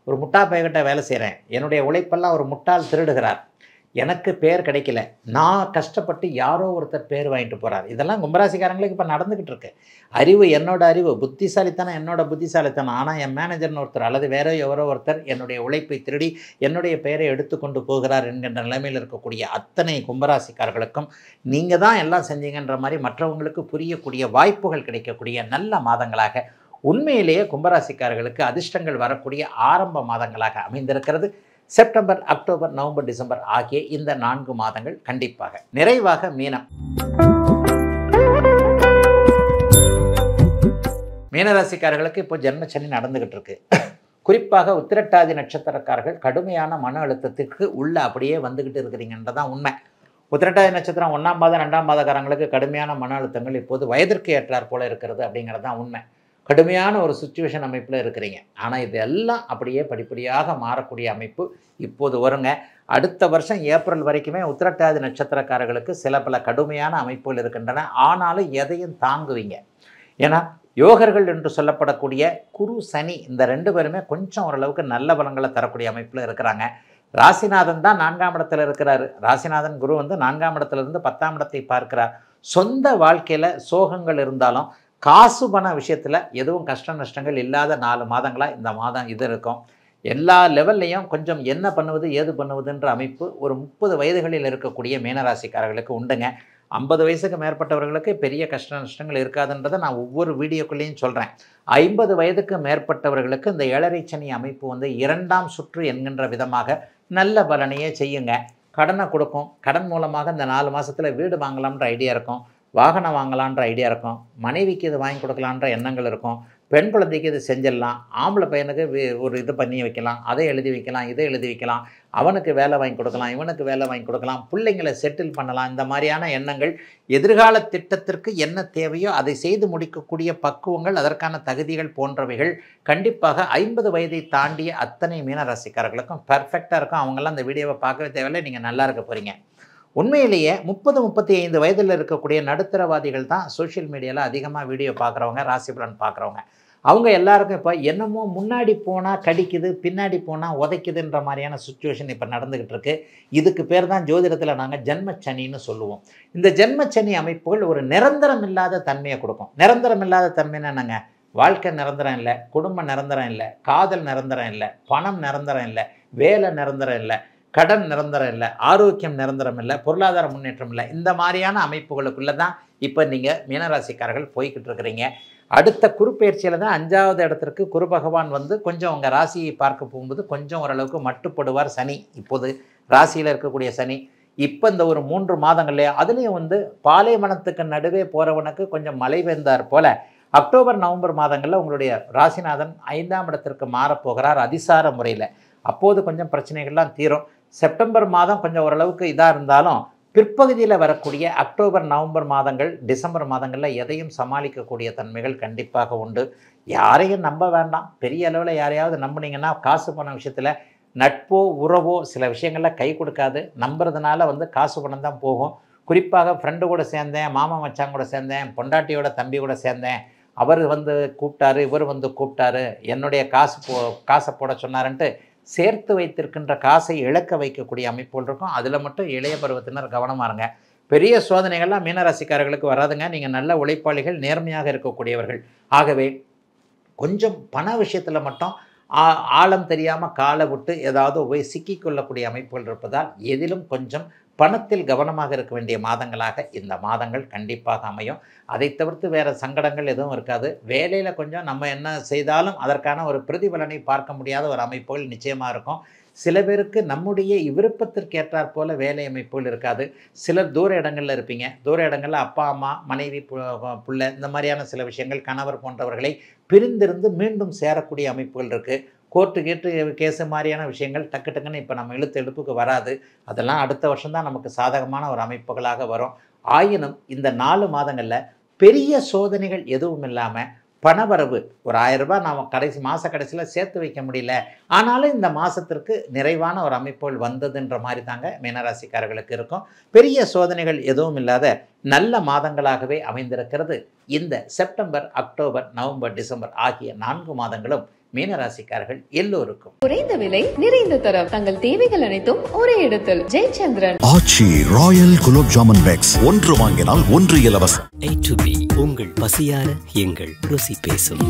Speaker 4: ஒரு முட்டா பையன்கிட்ட வேலை செய்கிறேன், என்னுடைய உழைப்பெல்லாம் ஒரு முட்டாள் திருடுகிறார், எனக்கு பேர் கிடைக்கல, நான் கஷ்டப்பட்டு யாரோ ஒருத்தர் பேர் வாங்கிட்டு போகிறார். இதெல்லாம் கும்பராசிக்காரங்களுக்கு இப்போ நடந்துக்கிட்டு இருக்கு. அறிவு என்னோட அறிவு, புத்திசாலித்தனம் என்னோட புத்திசாலித்தனம், ஆனால் என் மேனேஜர்னு ஒருத்தர் அல்லது வேற எவரோ ஒருத்தர் என்னுடைய உழைப்பை திருடி என்னுடைய பெயரை எடுத்துக்கொண்டு போகிறார் என்கின்ற நிலைமையில் இருக்கக்கூடிய அத்தனை கும்பராசிக்காரர்களுக்கும் நீங்கள் தான் எல்லாம் செஞ்சீங்கன்ற மாதிரி மற்றவங்களுக்கு புரியக்கூடிய வாய்ப்புகள் கிடைக்கக்கூடிய நல்ல மாதங்களாக உண்மையிலேயே கும்பராசிக்காரர்களுக்கு அதிர்ஷ்டங்கள் வரக்கூடிய ஆரம்ப மாதங்களாக அமைந்திருக்கிறது. செப்டம்பர், அக்டோபர், நவம்பர், டிசம்பர் ஆகிய இந்த 4 மாதங்கள் கண்டிப்பாக. நிறைவாக மீனம். மீனராசிக்காரர்களுக்கு இப்போ ஜென்மச்சனி நடந்துகிட்டு இருக்கு. குறிப்பாக உத்திரட்டாதி நட்சத்திரக்காரர்கள் கடுமையான மன அழுத்தத்திற்கு உள்ள அப்படியே வந்துகிட்டு இருக்கிறீங்கன்றதான் உண்மை. உத்திரட்டாதி நட்சத்திரம் 1ஆம் மாதம் 2ஆம் மாதக்காரங்களுக்கு கடுமையான மன அழுத்தங்கள் இப்போது வயதிற்கு ஏற்றார் போல இருக்கிறது அப்படிங்கிறது தான் உண்மை. கடுமையான ஒரு சிச்சுவேஷன் அமைப்பில் இருக்கிறீங்க. ஆனால் இது எல்லாம் அப்படியே படிப்படியாக மாறக்கூடிய அமைப்பு இப்போது வருங்க. அடுத்த வருஷம் ஏப்ரல் வரைக்குமே உத்திரட்டாதி நட்சத்திரக்காரர்களுக்கு சில பல கடுமையான அமைப்புகள் இருக்கின்றன. ஆனாலும் எதையும் தாங்குவீங்க. ஏன்னா யோகர்கள் என்று சொல்லப்படக்கூடிய குரு, சனி இந்த 2 பேருமே கொஞ்சம் ஓரளவுக்கு நல்ல பலங்களை தரக்கூடிய அமைப்பில் இருக்கிறாங்க. ராசிநாதன் தான் 4ஆம் இடத்துல இருக்கிறாரு. ராசிநாதன் குரு வந்து 4ஆம் இடத்துலேருந்து 10ஆம் இடத்தை பார்க்கிறார். சொந்த வாழ்க்கையில் சோகங்கள் இருந்தாலும் காசு பண விஷயத்தில் எதுவும் கஷ்ட நஷ்டங்கள் இல்லாத 4 மாதங்களாக இந்த மாதம் இது இருக்கும். எல்லா லெவல்லையும் கொஞ்சம் என்ன பண்ணுவது ஏது பண்ணுவதுன்ற அமைப்பு ஒரு 30 வயதுகளில் இருக்கக்கூடிய மீனராசிக்காரர்களுக்கு உண்டுங்க. 50 வயசுக்கு மேற்பட்டவர்களுக்கு பெரிய கஷ்ட நஷ்டங்கள் இருக்காதுன்றதை நான் ஒவ்வொரு வீடியோக்குள்ளேயும் சொல்கிறேன். 50 வயதுக்கு மேற்பட்டவர்களுக்கு இந்த 7.5 சனி அமைப்பு வந்து 2ஆம் சுற்று என்கின்ற விதமாக நல்ல பலனையே செய்யுங்க. கடனை கொடுக்கும். கடன் மூலமாக இந்த 4 மாதத்தில் வீடு வாங்கலாம்ன்ற ஐடியா இருக்கும், வாகனம் வாங்கலான்ற ஐடியா இருக்கும், மனைவிக்கு இது வாங்கி கொடுக்கலான்ற எண்ணங்கள் இருக்கும், பெண் குழந்தைக்கு இது செஞ்சிடலாம், ஆம்பளை பையனுக்கு ஒரு இது பண்ணி வைக்கலாம், அதை எழுதி வைக்கலாம், இதை எழுதி வைக்கலாம், அவனுக்கு வேலை வாங்கி கொடுக்கலாம், இவனுக்கு வேலை வாங்கி கொடுக்கலாம், பிள்ளைங்களை செட்டில் பண்ணலாம். இந்த மாதிரியான எண்ணங்கள் எதிர்கால திட்டத்திற்கு என்ன தேவையோ அதை செய்து முடிக்கக்கூடிய பக்குவங்கள், அதற்கான தகுதிகள் போன்றவைகள் கண்டிப்பாக 50 வயதை தாண்டிய அத்தனை மீனராசிக்காரர்களுக்கும் பர்ஃபெக்டாக இருக்கும். அவங்கெல்லாம் இந்த வீடியோவை பார்க்கவே தேவையில்லை, நீங்கள் நல்லா இருக்க போகிறீங்க. உண்மையிலேயே 30-35 வயதில் இருக்கக்கூடிய நடுத்தரவாதிகள் தான் சோஷியல் மீடியாவில் அதிகமாக வீடியோ பார்க்குறவங்க, ராசி பலன் பார்க்குறவங்க. அவங்க எல்லாருக்கும் இப்போ என்னமோ முன்னாடி போனால் கடிக்குது, பின்னாடி போனால் உதைக்குதுன்ற மாதிரியான சுச்சுவேஷன் இப்போ நடந்துக்கிட்டு இருக்கு. இதுக்கு பேர் தான் ஜோதிடத்தில் நாங்கள் ஜென்மச்சனின்னு சொல்லுவோம். இந்த ஜென்மச்சனி அமைப்புகள் ஒரு நிரந்தரம் இல்லாத தன்மையை கொடுக்கும். நிரந்தரம் இல்லாத தன்மைன்னு என்னங்க, வாழ்க்கை நிரந்தரம் இல்லை, குடும்பம் நிரந்தரம் இல்லை, காதல் நிரந்தரம் இல்லை, பணம் நிரந்தரம் இல்லை, வேலை நிரந்தரம் இல்லை, கடன் நிரந்தரம் இல்லை, ஆரோக்கியம் நிரந்தரம் இல்லை, பொருளாதார முன்னேற்றம் இல்லை. இந்த மாதிரியான அமைப்புகளுக்குள்ளே தான் இப்போ நீங்கள் மீனராசிக்காரர்கள் போய்கிட்டு இருக்கிறீங்க. அடுத்த குருப்பெயர்ச்சியில் தான் 5வது இடத்திற்கு குரு பகவான் வந்து கொஞ்சம் உங்கள் ராசியை பார்க்க போகும்போது கொஞ்சம் ஓரளவுக்கு மட்டுப்படுவார் சனி. இப்போது ராசியில் இருக்கக்கூடிய சனி இப்போ இந்த ஒரு 3 மாதங்கள்லையே அதுலேயும் வந்து பாலைவனத்துக்கு நடுவே போகிறவனுக்கு கொஞ்சம் மழை பெய்ந்தார் போல் அக்டோபர் நவம்பர் மாதங்களில் உங்களுடைய ராசிநாதன் 5ஆம் இடத்திற்கு மாறப்போகிறார் அதிசார முறையில். அப்போது கொஞ்சம் பிரச்சனைகள்லாம் தீரும். செப்டம்பர் மாதம் கொஞ்சம் ஓரளவுக்கு இதாக இருந்தாலும் பிற்பகுதியில் வரக்கூடிய அக்டோபர் நவம்பர் மாதங்கள் டிசம்பர் மாதங்களில் எதையும் சமாளிக்கக்கூடிய தன்மைகள் கண்டிப்பாக உண்டு. யாரையும் நம்ப வேண்டாம். பெரிய அளவில் யாரையாவது நம்பினீங்கன்னா காசு பண விஷயத்தில் நட்போ உறவோ சில விஷயங்களில் கை கொடுக்காது. நம்புறதுனால வந்து காசு பணம் தான் போகும். குறிப்பாக ஃப்ரெண்டு கூட சேர்ந்தேன், மாமா மச்சான் கூட சேர்ந்தேன், பொண்டாட்டியோட தம்பி கூட சேர்ந்தேன், அவர் வந்து கூப்பிட்டாரு, இவர் வந்து கூப்பிட்டாரு, என்னுடைய காசை போட சொன்னாருன்ட்டு சேர்த்து வைத்திருக்கின்ற காசை இழக்க வைக்கக்கூடிய அமைப்புகள் இருக்கும். அதில் மட்டும் இளைய பருவத்தினர் கவனமாக இருங்க. பெரிய சோதனைகள்லாம் மீனராசிக்காரர்களுக்கு வராதுங்க. நீங்கள் நல்ல உழைப்பாளிகள், நேர்மையாக இருக்கக்கூடியவர்கள். ஆகவே கொஞ்சம் பண விஷயத்தில் மட்டும் ஆழம் தெரியாமல் காலை விட்டு ஏதாவது போய் சிக்கிக்கொள்ளக்கூடிய அமைப்புகள் இருப்பதால் எதிலும் கொஞ்சம் பணத்தில் கவனமாக இருக்க வேண்டிய மாதங்களாக இந்த மாதங்கள் கண்டிப்பாக அமையும். அதை தவிர்த்து வேறு சங்கடங்கள் எதுவும் இருக்காது. வேலையில் கொஞ்சம் நம்ம என்ன செய்தாலும் அதற்கான ஒரு பிரதிபலனை பார்க்க முடியாத ஒரு அமைப்புகள் நிச்சயமாக இருக்கும். சில பேருக்கு நம்முடைய விருப்பத்திற்கு ஏற்றாற் போல வேலை அமைப்புகள் இருக்காது. சிலர் தூர இடங்களில் இருப்பீங்க. தூர இடங்களில் அப்பா அம்மா மனைவி பிள்ளை இந்த மாதிரியான சில விஷயங்கள் கணவர் போன்றவர்களை பிரிந்திருந்து மீண்டும் சேரக்கூடிய அமைப்புகள் இருக்குது. கோர்ட்டு கேஸு மாதிரியான விஷயங்கள் டக்கு டக்குன்னு இப்போ நம்ம எழுப்புக்கு வராது. அதெல்லாம் அடுத்த வருஷம்தான் நமக்கு சாதகமான ஒரு அமைப்புகளாக வரும். ஆயினும் இந்த 4 மாதங்களில் பெரிய சோதனைகள் எதுவும் இல்லாமல் பணவரவு ஒரு 1000 ரூபாய் நாம் மாத கடைசியில் சேர்த்து வைக்க முடியல, ஆனாலும் இந்த மாதத்திற்கு நிறைவான ஒரு அமைப்புகள் வந்ததுன்ற மாதிரி தாங்க மீனராசிக்காரர்களுக்கு இருக்கும். பெரிய சோதனைகள் எதுவும் இல்லாத நல்ல மாதங்களாகவே அமைந்திருக்கிறது இந்த செப்டம்பர், அக்டோபர், நவம்பர், டிசம்பர் ஆகிய 4 மாதங்களும் மீனராசிக்காரர்கள் எல்லோருக்கும்.
Speaker 1: குறைந்த விலை, நிறைந்த தரம், தங்கள் தேவைகள் அனைத்தும் ஒரே இடத்தில். ஜெயச்சந்திரன்.
Speaker 2: ஆச்சி ராயல் குலோப் ஜாமன் பேக்ஸ், 1 வாங்கினால் 1 இலவசம்.
Speaker 3: A to B உங்கள் பசியார எங்கள் ருசி பேசும்.